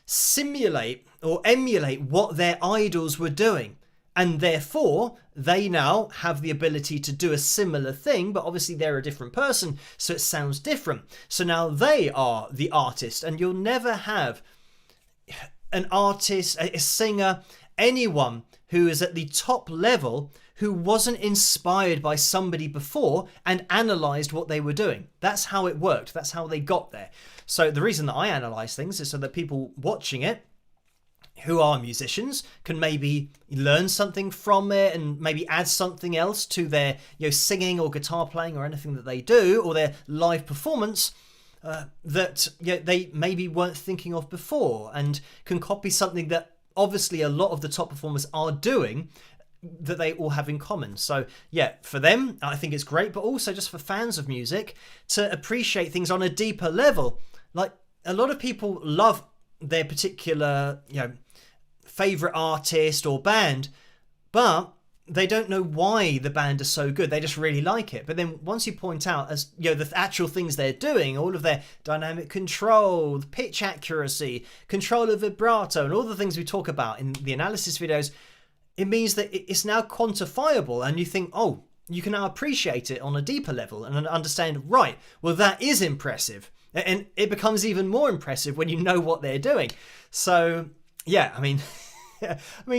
simulate or emulate what their idols were doing. And therefore, they now have the ability to do a similar thing, but obviously they're a different person, so it sounds different. So now they are the artist, and you'll never have an artist, a singer, anyone who is at the top level who wasn't inspired by somebody before and analysed what they were doing. That's how it worked. That's how they got there. So the reason that I analyse things is so that people watching it who are musicians can maybe learn something from it and maybe add something else to their singing or guitar playing or anything that they do, or their live performance that they maybe weren't thinking of before, and can copy something that obviously a lot of the top performers are doing that they all have in common. So yeah, for them I think it's great, but also just for fans of music to appreciate things on a deeper level. Like, a lot of people love their particular favorite artist or band, but they don't know why the band is so good. They just really like it. But then once you point out as the actual things they're doing, all of their dynamic control, the pitch accuracy, control of vibrato, and all the things we talk about in the analysis videos, it means that it's now quantifiable, and you think, oh, you can now appreciate it on a deeper level and understand, right, well, that is impressive. And it becomes even more impressive when you know what they're doing. So yeah, I mean,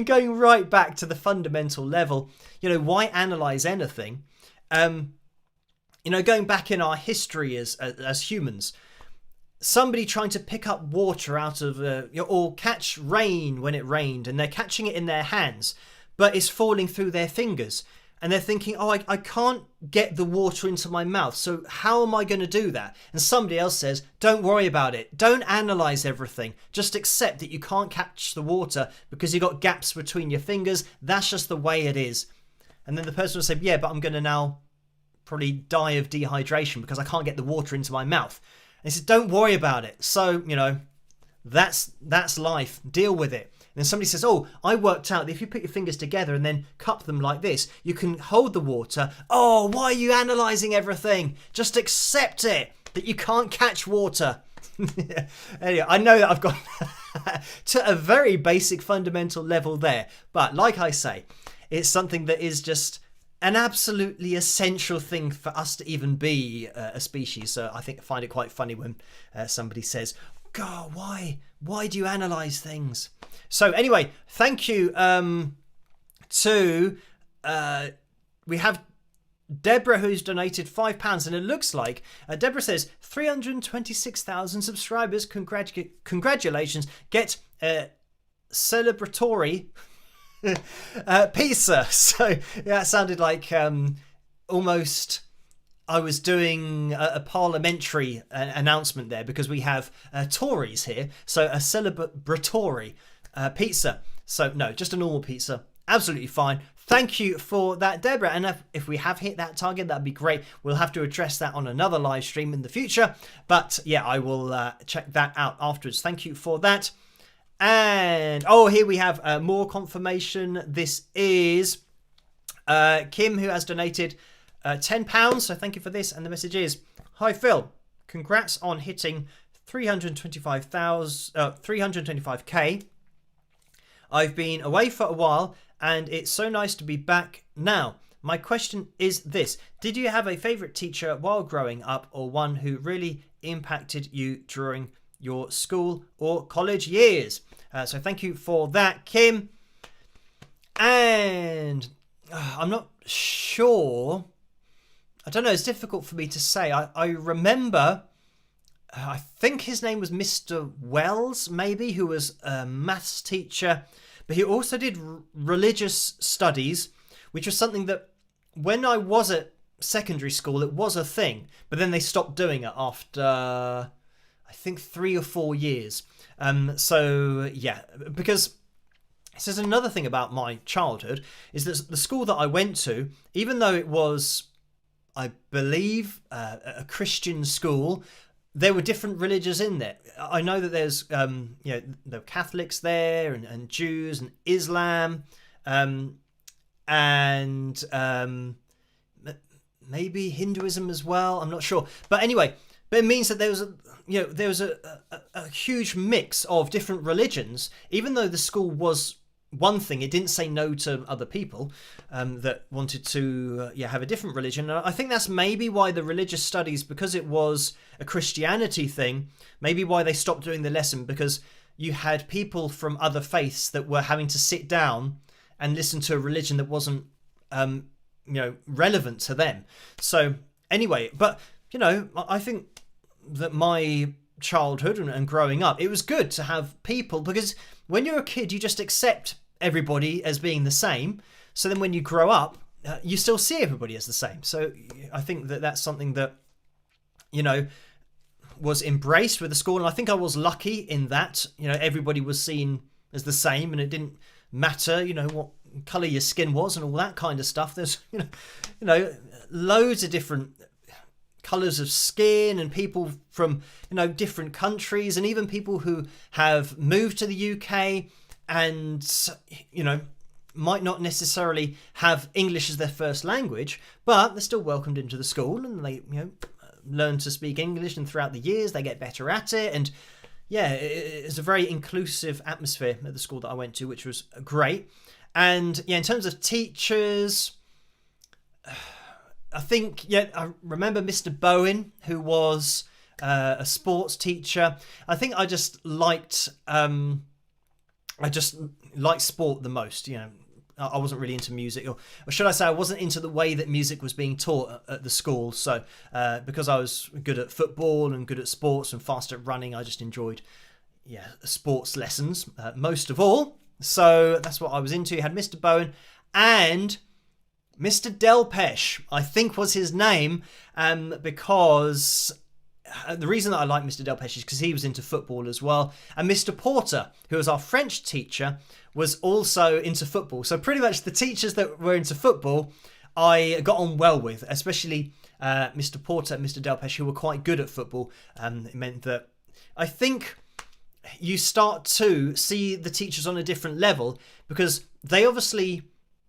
going right back to the fundamental level, why analyze anything? Going back in our history as humans, somebody trying to pick up water out of or catch rain when it rained, and they're catching it in their hands, but it's falling through their fingers, and they're thinking, oh, I can't get the water into my mouth, so how am I going to do that? And somebody else says, don't worry about it, don't analyze everything, just accept that you can't catch the water because you've got gaps between your fingers, that's just the way it is. And then the person will say, yeah, but I'm going to now probably die of dehydration because I can't get the water into my mouth. And he says, don't worry about it. So, that's life. Deal with it. And then somebody says, oh, I worked out that if you put your fingers together and then cup them like this, you can hold the water. Oh, why are you analysing everything? Just accept it, that you can't catch water. Anyway, I know that I've gone to a very basic fundamental level there. But like I say, it's something that is just an absolutely essential thing for us to even be a species. So I find it quite funny when somebody says, God, why do you analyse things? So anyway, thank you to we have Deborah, who's donated £5, and it looks like Deborah says 326,000 subscribers. Congratulations! Get celebratory pizza. So yeah, it sounded like almost I was doing a parliamentary announcement there, because we have Tories here. So a celebratory pizza. So no, just a normal pizza. Absolutely fine. Thank you for that, Deborah. And if we have hit that target, that'd be great. We'll have to address that on another live stream in the future. But yeah, I will check that out afterwards. Thank you for that. And oh, here we have more confirmation. This is Kim, who has donated £10. So thank you for this. And the message is, hi Phil, congrats on hitting 325k. I've been away for a while and it's so nice to be back now. My question is this: did you have a favourite teacher while growing up, or one who really impacted you during your school or college years? So thank you for that, Kim. And I'm not sure. I don't know. It's difficult for me to say. I remember, I think his name was Mr. Wells, maybe, who was a maths teacher. But he also did religious studies, which was something that when I was at secondary school, it was a thing. But then they stopped doing it after, I I think 3 or 4 years. So yeah, because this is another thing about my childhood, is that the school that I went to, even though it was, I believe, a Christian school, there were different religions in there. I know that there's, there were Catholics there, and Jews and Islam, and maybe Hinduism as well. I'm not sure, but anyway, but it means that there was a huge mix of different religions. Even though the school was one thing, it didn't say no to other people that wanted to have a different religion. And I think that's maybe why the religious studies, because it was a Christianity thing, maybe why they stopped doing the lesson, because you had people from other faiths that were having to sit down and listen to a religion that wasn't relevant to them. So anyway, but I think that my childhood and growing up, it was good to have people, because when you're a kid, you just accept everybody as being the same. So then when you grow up, you still see everybody as the same. So I think that that's something that, was embraced with the school. And I think I was lucky in that, everybody was seen as the same, and it didn't matter, what colour your skin was and all that kind of stuff. There's, loads of different colours of skin, and people from different countries, and even people who have moved to the UK and might not necessarily have English as their first language, but they're still welcomed into the school, and they learn to speak English, and throughout the years they get better at it. And it's a very inclusive atmosphere at the school that I went to, which was great. And in terms of teachers, I think, I remember Mr. Bowen, who was a sports teacher. I think I just liked sport the most. I wasn't really into music, or should I say, I wasn't into the way that music was being taught at the school. So because I was good at football and good at sports and fast at running, I just enjoyed sports lessons most of all. So that's what I was into. You had Mr. Bowen and Mr. Delpesh, I think was his name, because the reason that I like Mr. Delpesh is because he was into football as well. And Mr. Porter, who was our French teacher, was also into football. So pretty much the teachers that were into football, I got on well with, especially Mr. Porter and Mr. Delpesh, who were quite good at football. It meant that I think you start to see the teachers on a different level, because they obviously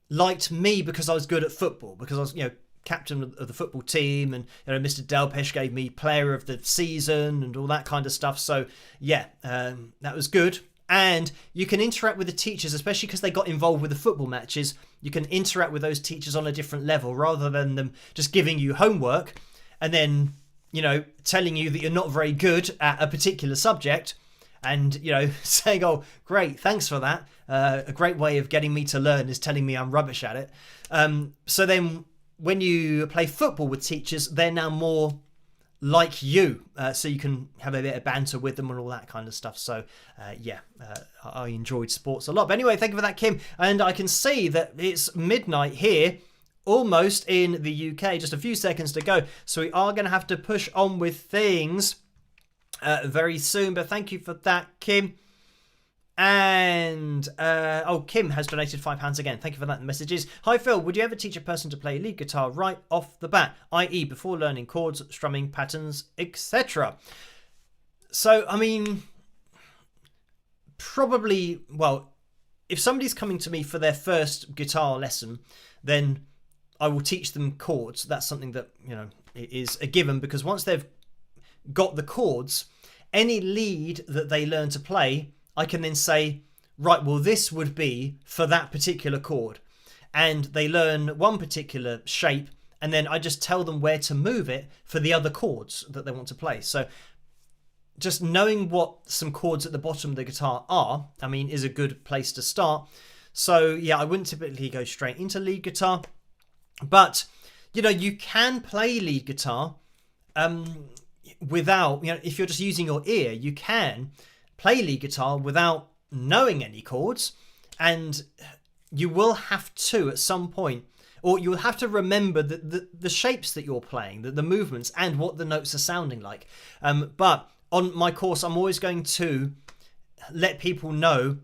liked me because I was good at football, because I was, captain of the football team, and Mr. Delpesh gave me player of the season and all that kind of stuff. So that was good. And you can interact with the teachers, especially because they got involved with the football matches. You can interact with those teachers on a different level, rather than them just giving you homework and then telling you that you're not very good at a particular subject, and saying, oh great, thanks for that, a great way of getting me to learn is telling me I'm rubbish at it. So then when you play football with teachers, they're now more like you, so you can have a bit of banter with them and all that kind of stuff. So I enjoyed sports a lot. But anyway, thank you for that, Kim. And I can see that it's midnight here, almost in the UK, just a few seconds to go, so we are going to have to push on with things very soon. But thank you for that, Kim. And Kim has donated £5 again. Thank you for that. Messages. Hi Phil, would you ever teach a person to play lead guitar right off the bat, i.e. before learning chords, strumming patterns, etc.? So I mean, probably, well, if somebody's coming to me for their first guitar lesson, then I will teach them chords. That's something that is a given, because once they've got the chords, any lead that they learn to play, I can then say, right, well, this would be for that particular chord. And they learn one particular shape, and then I just tell them where to move it for the other chords that they want to play. So just knowing what some chords at the bottom of the guitar are, I mean, is a good place to start. So I wouldn't typically go straight into lead guitar. But, you can play lead guitar without, if you're just using your ear, you can play lead guitar without knowing any chords, and you will have to at some point, or you'll have to remember the shapes that you're playing, the movements, and what the notes are sounding like. But on my course, I'm always going to let people know,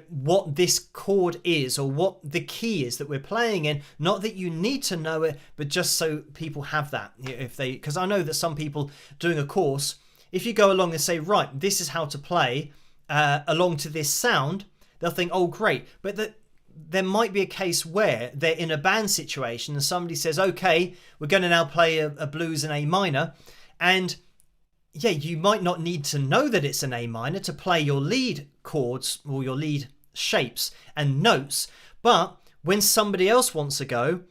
what this chord is or what the key is that we're playing in. Not that you need to know it, but just so people have that. Because I know that some people doing a course, if you go along and say, right, this is how to play along to this sound, they'll think, oh, great. But there might be a case where they're in a band situation and somebody says, okay, we're going to now play a blues in A minor. And yeah, you might not need to know that it's an A minor to play your lead chords or your lead shapes and notes. But when somebody else wants to go,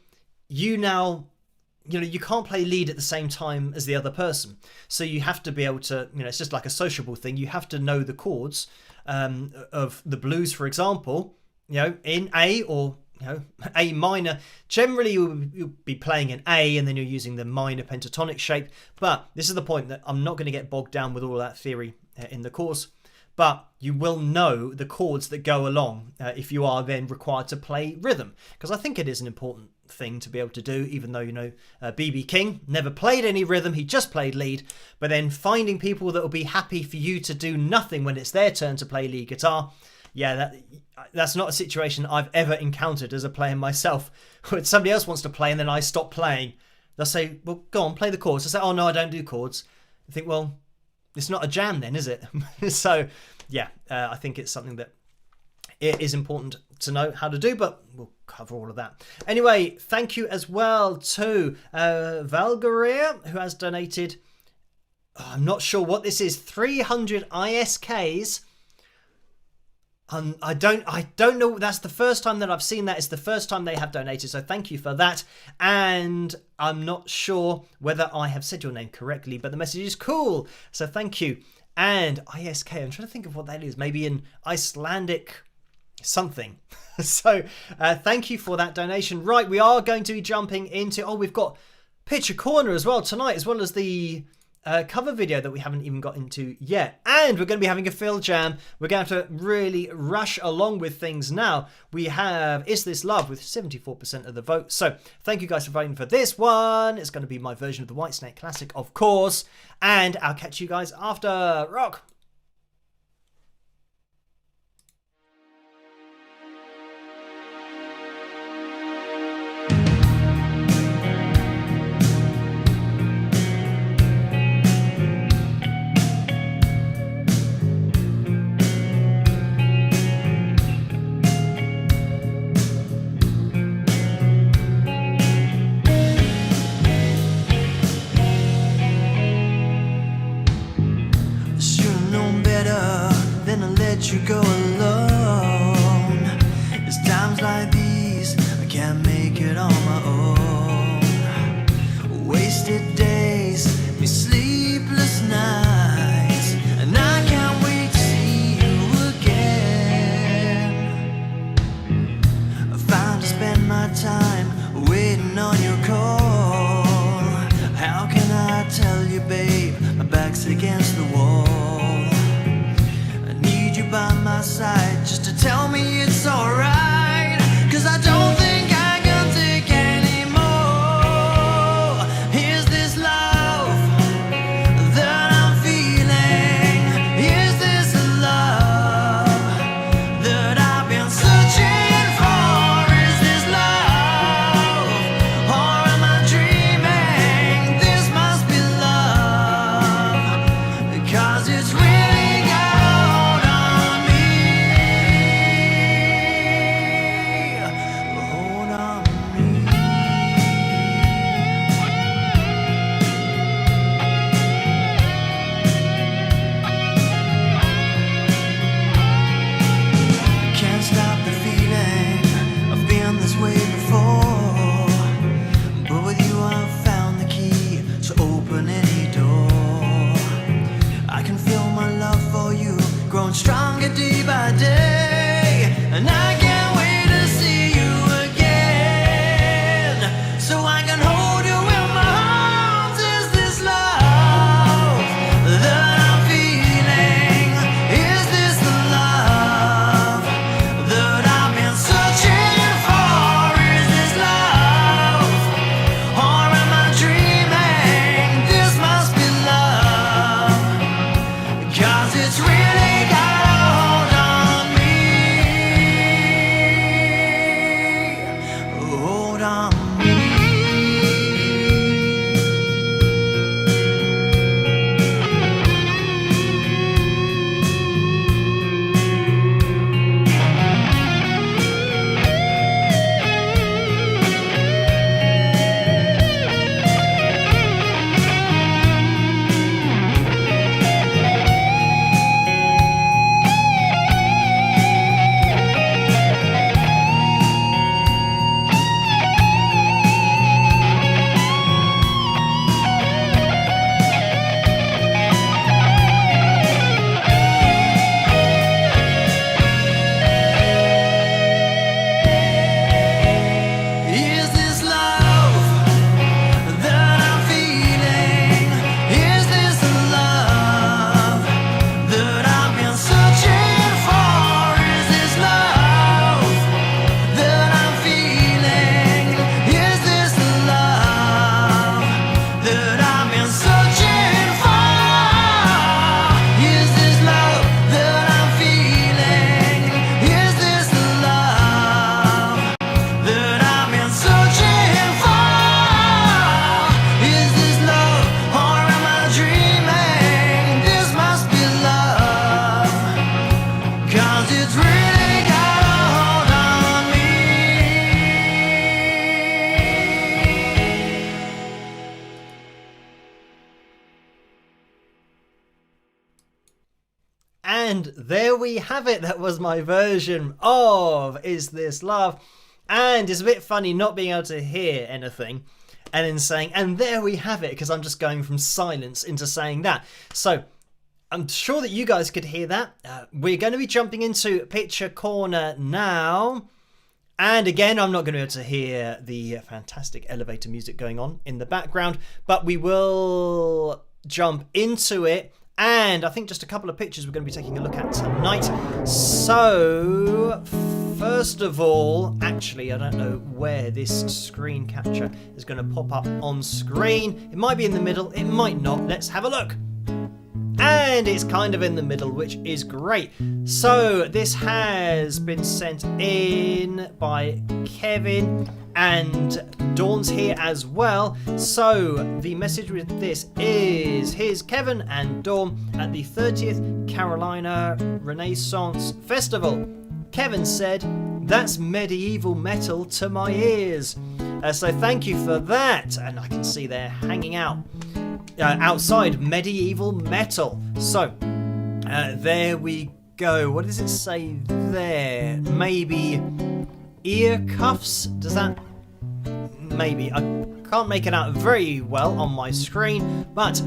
you can't play lead at the same time as the other person. So you have to be able to, it's just like a sociable thing. You have to know the chords of the blues, for example, in A or A minor. Generally you'll be playing an A and then you're using the minor pentatonic shape. But this is the point, that I'm not going to get bogged down with all that theory in the course. But you will know the chords that go along if you are then required to play rhythm. Because I think it is an important thing to be able to do, even though, B.B. King never played any rhythm, he just played lead. But then finding people that will be happy for you to do nothing when it's their turn to play lead guitar, that's not a situation I've ever encountered as a player myself. When somebody else wants to play and then I stop playing, they'll say, well, go on, play the chords. I say, oh no, I don't do chords. I think, well, it's not a jam then, is it? So, I think it's something that it is important to know how to do, but we'll cover all of that. Anyway, thank you as well to Valgaria, who has donated, I'm not sure what this is, 300 ISKs. I don't know. That's the first time that I've seen that. It's the first time they have donated. So thank you for that. And I'm not sure whether I have said your name correctly, but the message is cool. So thank you. And ISK, I'm trying to think of what that is. Maybe an Icelandic something. So thank you for that donation. Right, we are going to be jumping into, we've got Picture Corner as well tonight, as well as the cover video that we haven't even got into yet. And we're going to be having a FilJam. We're going to have to really rush along with things now. We have Is This Love with 74% of the vote. So thank you guys for voting for this one. It's going to be my version of the Whitesnake Classic, of course. And I'll catch you guys after. Rock! You go alone. It's times like these I can't make it on my own. Wasted days, me sleepless nights, and I can't wait to see you again. I found to spend my time waiting on your call. How can I tell you, babe, my back's against the wall. By my side just to tell me it's alright, 'cause I don't think I can take anymore. Is this love that I'm feeling? Is this a love that I've been searching for? Is this love, or am I dreaming? This must be love, because it's really stronger day by day, and I can't wait to see you again, so I can hold you in my arms. Is this love that I'm feeling? Is this the love that I've been searching for? Is this love, or am I dreaming? This must be love, it's really got a hold on me. Hold on me. And there we have it. That was my version of Is This Love? And it's a bit funny not being able to hear anything and then saying, and there we have it, because I'm just going from silence into saying that. So I'm sure that you guys could hear that. We're going to be jumping into Picture Corner now. And again, I'm not going to be able to hear the fantastic elevator music going on in the background, but we will jump into it. And I think just a couple of pictures we're going to be taking a look at tonight. So, first of all, actually, I don't know where this screen capture is going to pop up on screen. It might be in the middle, it might not. Let's have a look. And it's kind of in the middle, which is great. So, this has been sent in by Kevin, and Dawn's here as well. So the message with this is, here's Kevin and Dawn at the 30th Carolina Renaissance Festival. Kevin said, "That's medieval metal to my ears." So thank you for that. And I can see they're hanging out outside medieval metal. So there we go. What does it say there? Maybe ear cuffs? Does that... Maybe. I can't make it out very well on my screen, but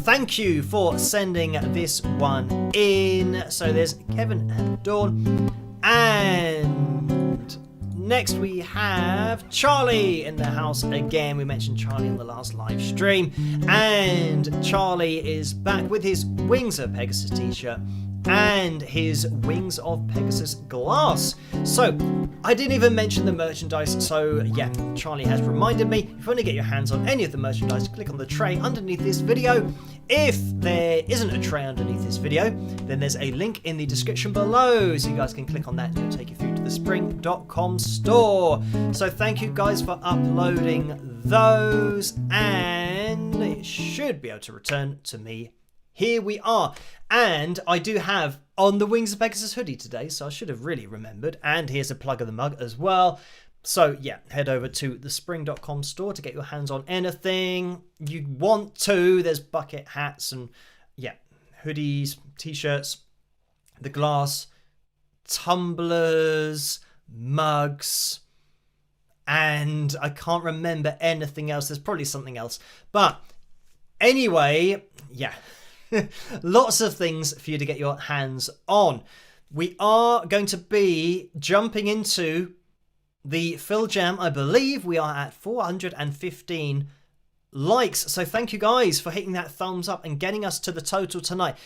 thank you for sending this one in. So there's Kevin and Dawn. And next we have Charlie in the house again. We mentioned Charlie in the last live stream. And Charlie is back with his Wings of Pegasus t-shirt and his Wings of Pegasus glass. So I didn't even mention the merchandise, so yeah, Charlie has reminded me. If you want to get your hands on any of the merchandise, click on the tray underneath this video. If there isn't a tray underneath this video, then there's a link in the description below, so you guys can click on that and it'll take you through to the spring.com store. So thank you guys for uploading those, and it should be able to return to me. Here we are. And I do have on the Wings of Pegasus hoodie today, so I should have really remembered. And here's a plug of the mug as well. So yeah, head over to the spring.com store to get your hands on anything you want to. There's bucket hats and yeah, hoodies, t-shirts, the glass, tumblers, mugs, and I can't remember anything else. There's probably something else. But anyway, yeah. Lots of things for you to get your hands on. We are going to be jumping into the FilJam. I believe we are at 415 likes. So thank you guys for hitting that thumbs up and getting us to the total tonight.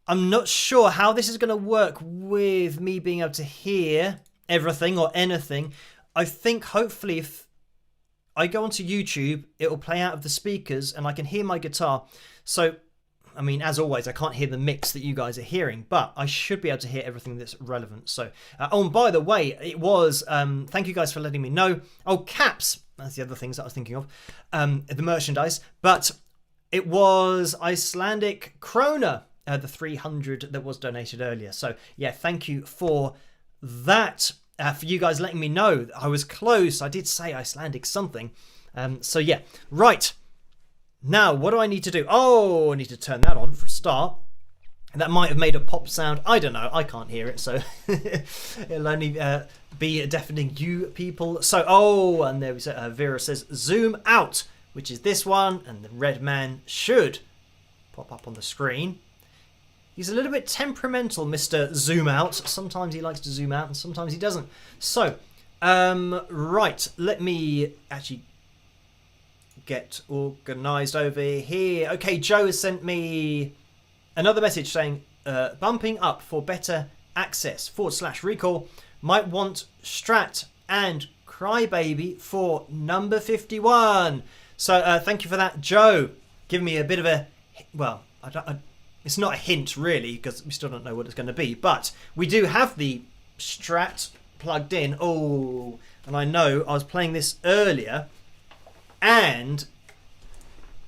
I'm not sure how this is going to work with me being able to hear everything or anything. I think hopefully if I go onto YouTube, it will play out of the speakers and I can hear my guitar. So I mean, as always, I can't hear the mix that you guys are hearing, but I should be able to hear everything that's relevant. So, oh, and by the way, it was, thank you guys for letting me know. Oh, caps, that's the other things that I was thinking of, the merchandise, but it was Icelandic krona, the 300 that was donated earlier. So, yeah, thank you for that, for you guys letting me know. I was close. I did say Icelandic something. So, yeah, right. Now, what do I need to do? Oh, I need to turn that on for a start. That might have made a pop sound. I don't know. I can't hear it, so it'll only be deafening you people. So, oh, and there we go. Vera says zoom out, which is this one, and the red man should pop up on the screen. He's a little bit temperamental, Mr. Zoom Out. Sometimes he likes to zoom out, and sometimes he doesn't. So, right, let me actually get organised over here. Okay, Joe has sent me another message saying, bumping up for better access, /recall. Might want Strat and Crybaby for number 51. So thank you for that, Joe. Give me a bit of a, well, it's not a hint really, because we still don't know what it's going to be, but we do have the Strat plugged in. Oh, and I know I was playing this earlier, and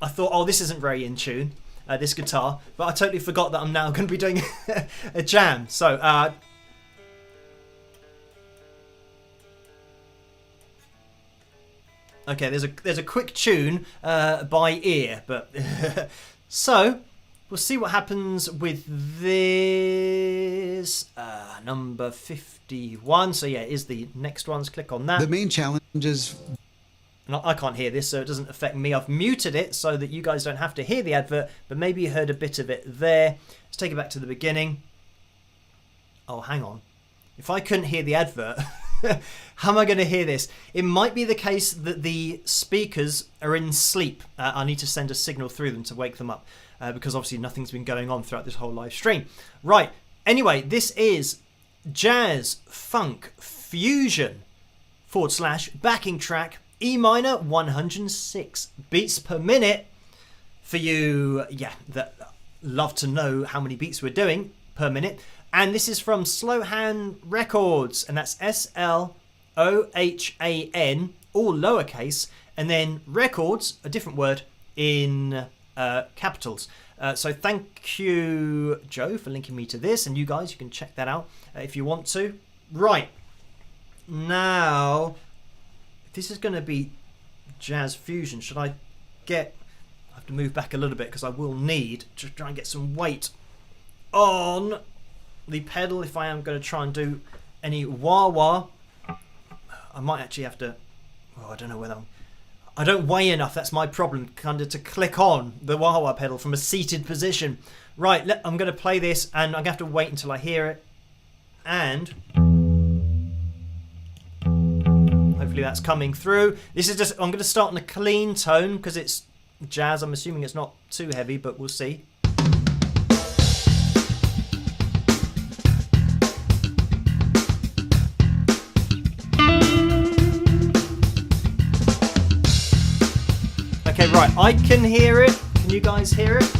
I thought, oh, this isn't very in tune, this guitar, but I totally forgot that I'm now going to be doing a jam. So, okay, there's a quick tune by ear, but so we'll see what happens with this number 51. So yeah, is the next ones. Click on that.
The main challenge is.
I can't hear this, so it doesn't affect me. I've muted it so that you guys don't have to hear the advert, but maybe you heard a bit of it there. Let's take it back to the beginning. Oh, hang on. If I couldn't hear the advert, how am I going to hear this? It might be the case that the speakers are in sleep. I need to send a signal through them to wake them up, because obviously nothing's been going on throughout this whole live stream. Right, anyway, this is Jazz Funk Fusion / backing track E minor 106 beats per minute. For you, yeah, that love to know how many beats we're doing per minute. And this is from Slowhan Records, and that's SLOHAN, all lowercase, and then records, a different word, in capitals. So thank you, Joe, for linking me to this, and you guys, you can check that out if you want to. Right, now, if this is going to be jazz fusion, should I have to move back a little bit because I will need to try and get some weight on the pedal if I am going to try and do any wah-wah. I might actually have to, I don't know whether I don't weigh enough, that's my problem, kind of to click on the wah-wah pedal from a seated position. Right, I'm going to play this and I'm going to have to wait until I hear it, and hopefully that's coming through. This is just, I'm going to start on a clean tone because it's jazz. I'm assuming it's not too heavy, but we'll see. Okay, right, I can hear it. Can you guys hear it?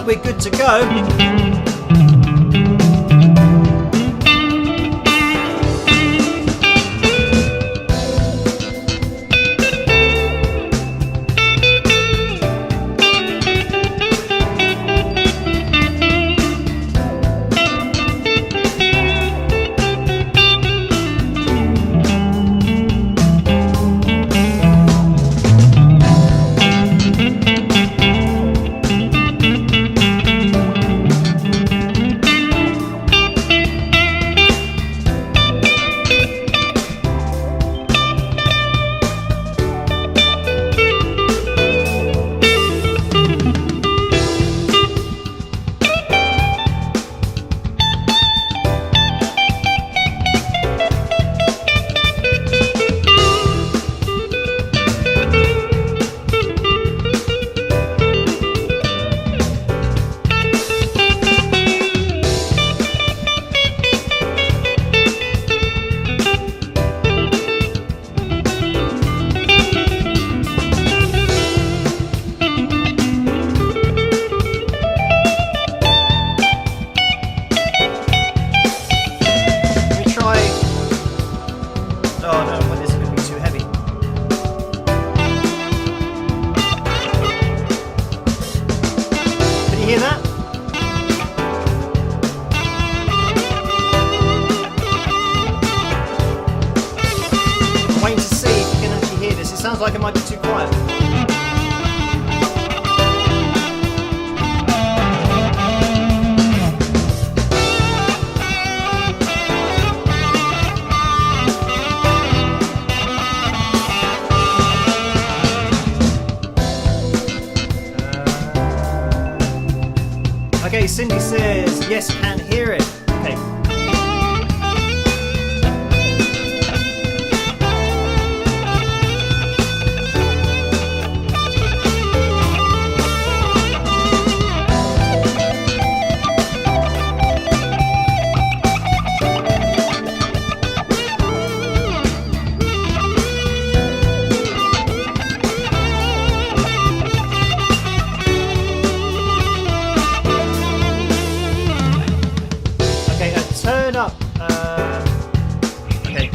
We're good to go. like it might be too quiet. Okay, Cindy says, yes, can hear it. Okay. Turn up. Okay.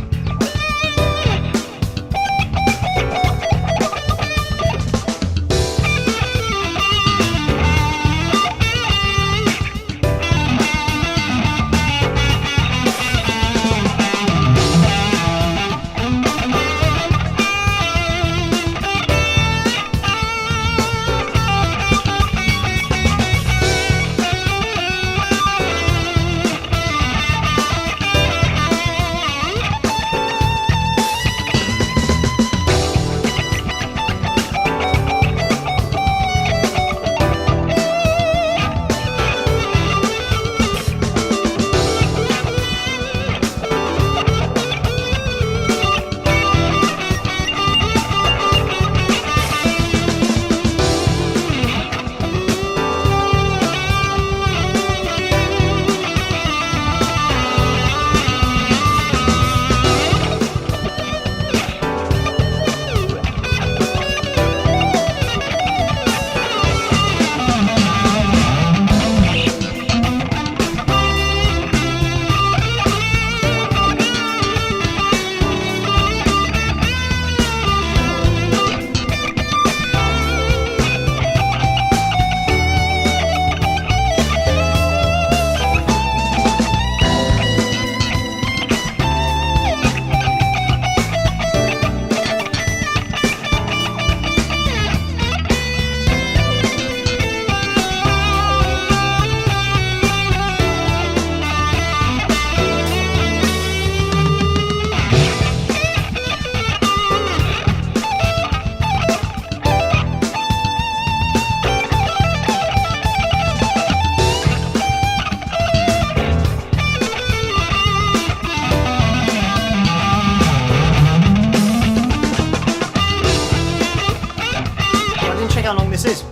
How long this is.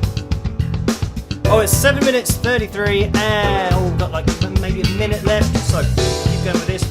Oh, it's 7 minutes 33 and oh, we've got like maybe a minute left, so keep going with this.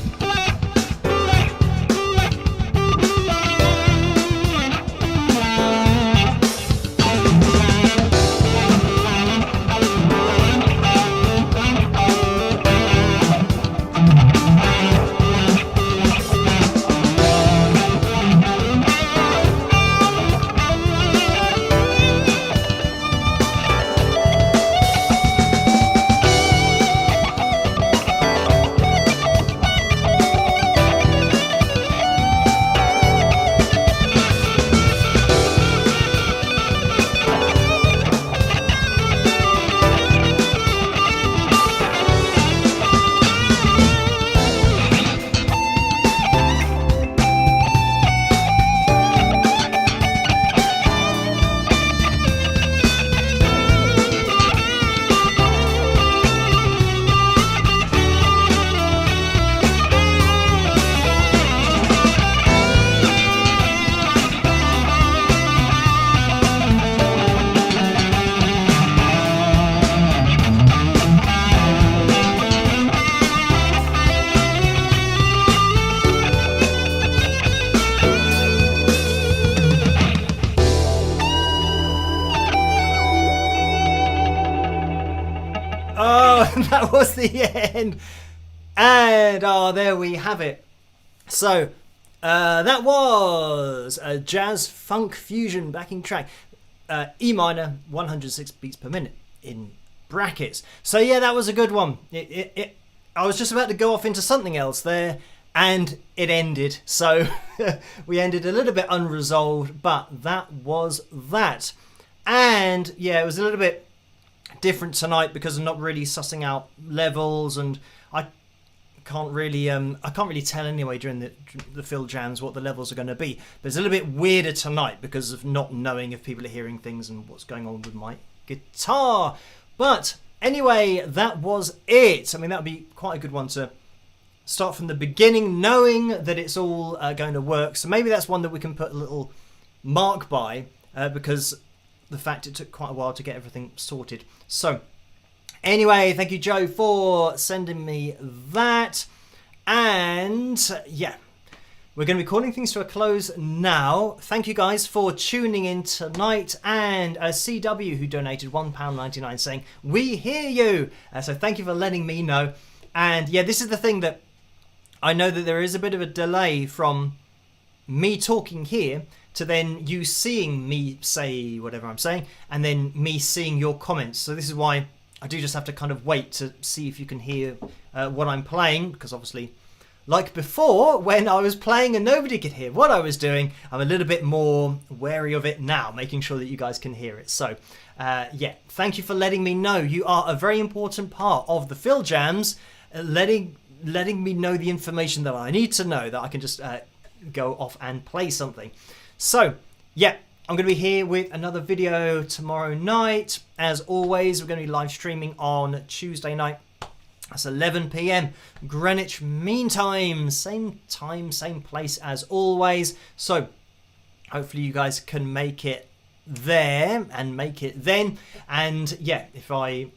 Oh, that was the end. And oh, there we have it. So that was a jazz funk fusion backing track, E minor, 106 beats per minute in brackets. So yeah, that was a good one. I was just about to go off into something else there, and it ended. So we ended a little bit unresolved, but that was that. And yeah, it was a little bit different tonight because I'm not really sussing out levels, and I can't really tell anyway during the FilJams what the levels are going to be. But it's a little bit weirder tonight because of not knowing if people are hearing things and what's going on with my guitar. But anyway, that was it. I mean, that would be quite a good one to start from the beginning, knowing that it's all going to work. So maybe that's one that we can put a little mark by, because the fact it took quite a while to get everything sorted. So anyway, thank you, Joe, for sending me that. And yeah, we're going to be calling things to a close now. Thank you guys for tuning in tonight. And CW, who donated £1.99, saying, we hear you. So thank you for letting me know. And yeah, this is the thing that I know that there is a bit of a delay from me talking here to then you seeing me say whatever I'm saying, and then me seeing your comments. So this is why I do just have to kind of wait to see if you can hear what I'm playing, because obviously, like before, when I was playing and nobody could hear what I was doing, I'm a little bit more wary of it now, making sure that you guys can hear it. So yeah, thank you for letting me know. You are a very important part of the FilJams, letting me know the information that I need to know, that I can just go off and play something. So yeah, I'm going to be here with another video tomorrow night. As always, we're going to be live streaming on Tuesday night. That's 11 p.m. Greenwich Mean Time. Same time, same place as always. So hopefully you guys can make it there and make it then. And yeah, if I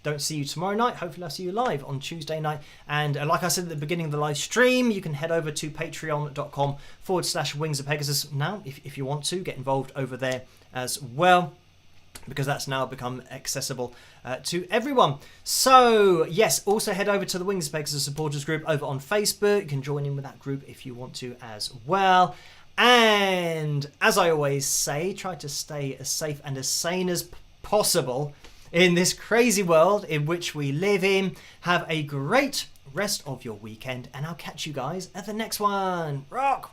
don't see you tomorrow night, hopefully I'll see you live on Tuesday night. And like I said at the beginning of the live stream, you can head over to patreon.com/Wings of Pegasus now if you want to get involved over there as well, because that's now become accessible to everyone. So yes, also head over to the Wings of Pegasus supporters group over on Facebook. You can join in with that group if you want to as well. And as I always say, try to stay as safe and as sane as possible in this crazy world in which we live in. Have a great rest of your weekend, and I'll catch you guys at the next one. Rock!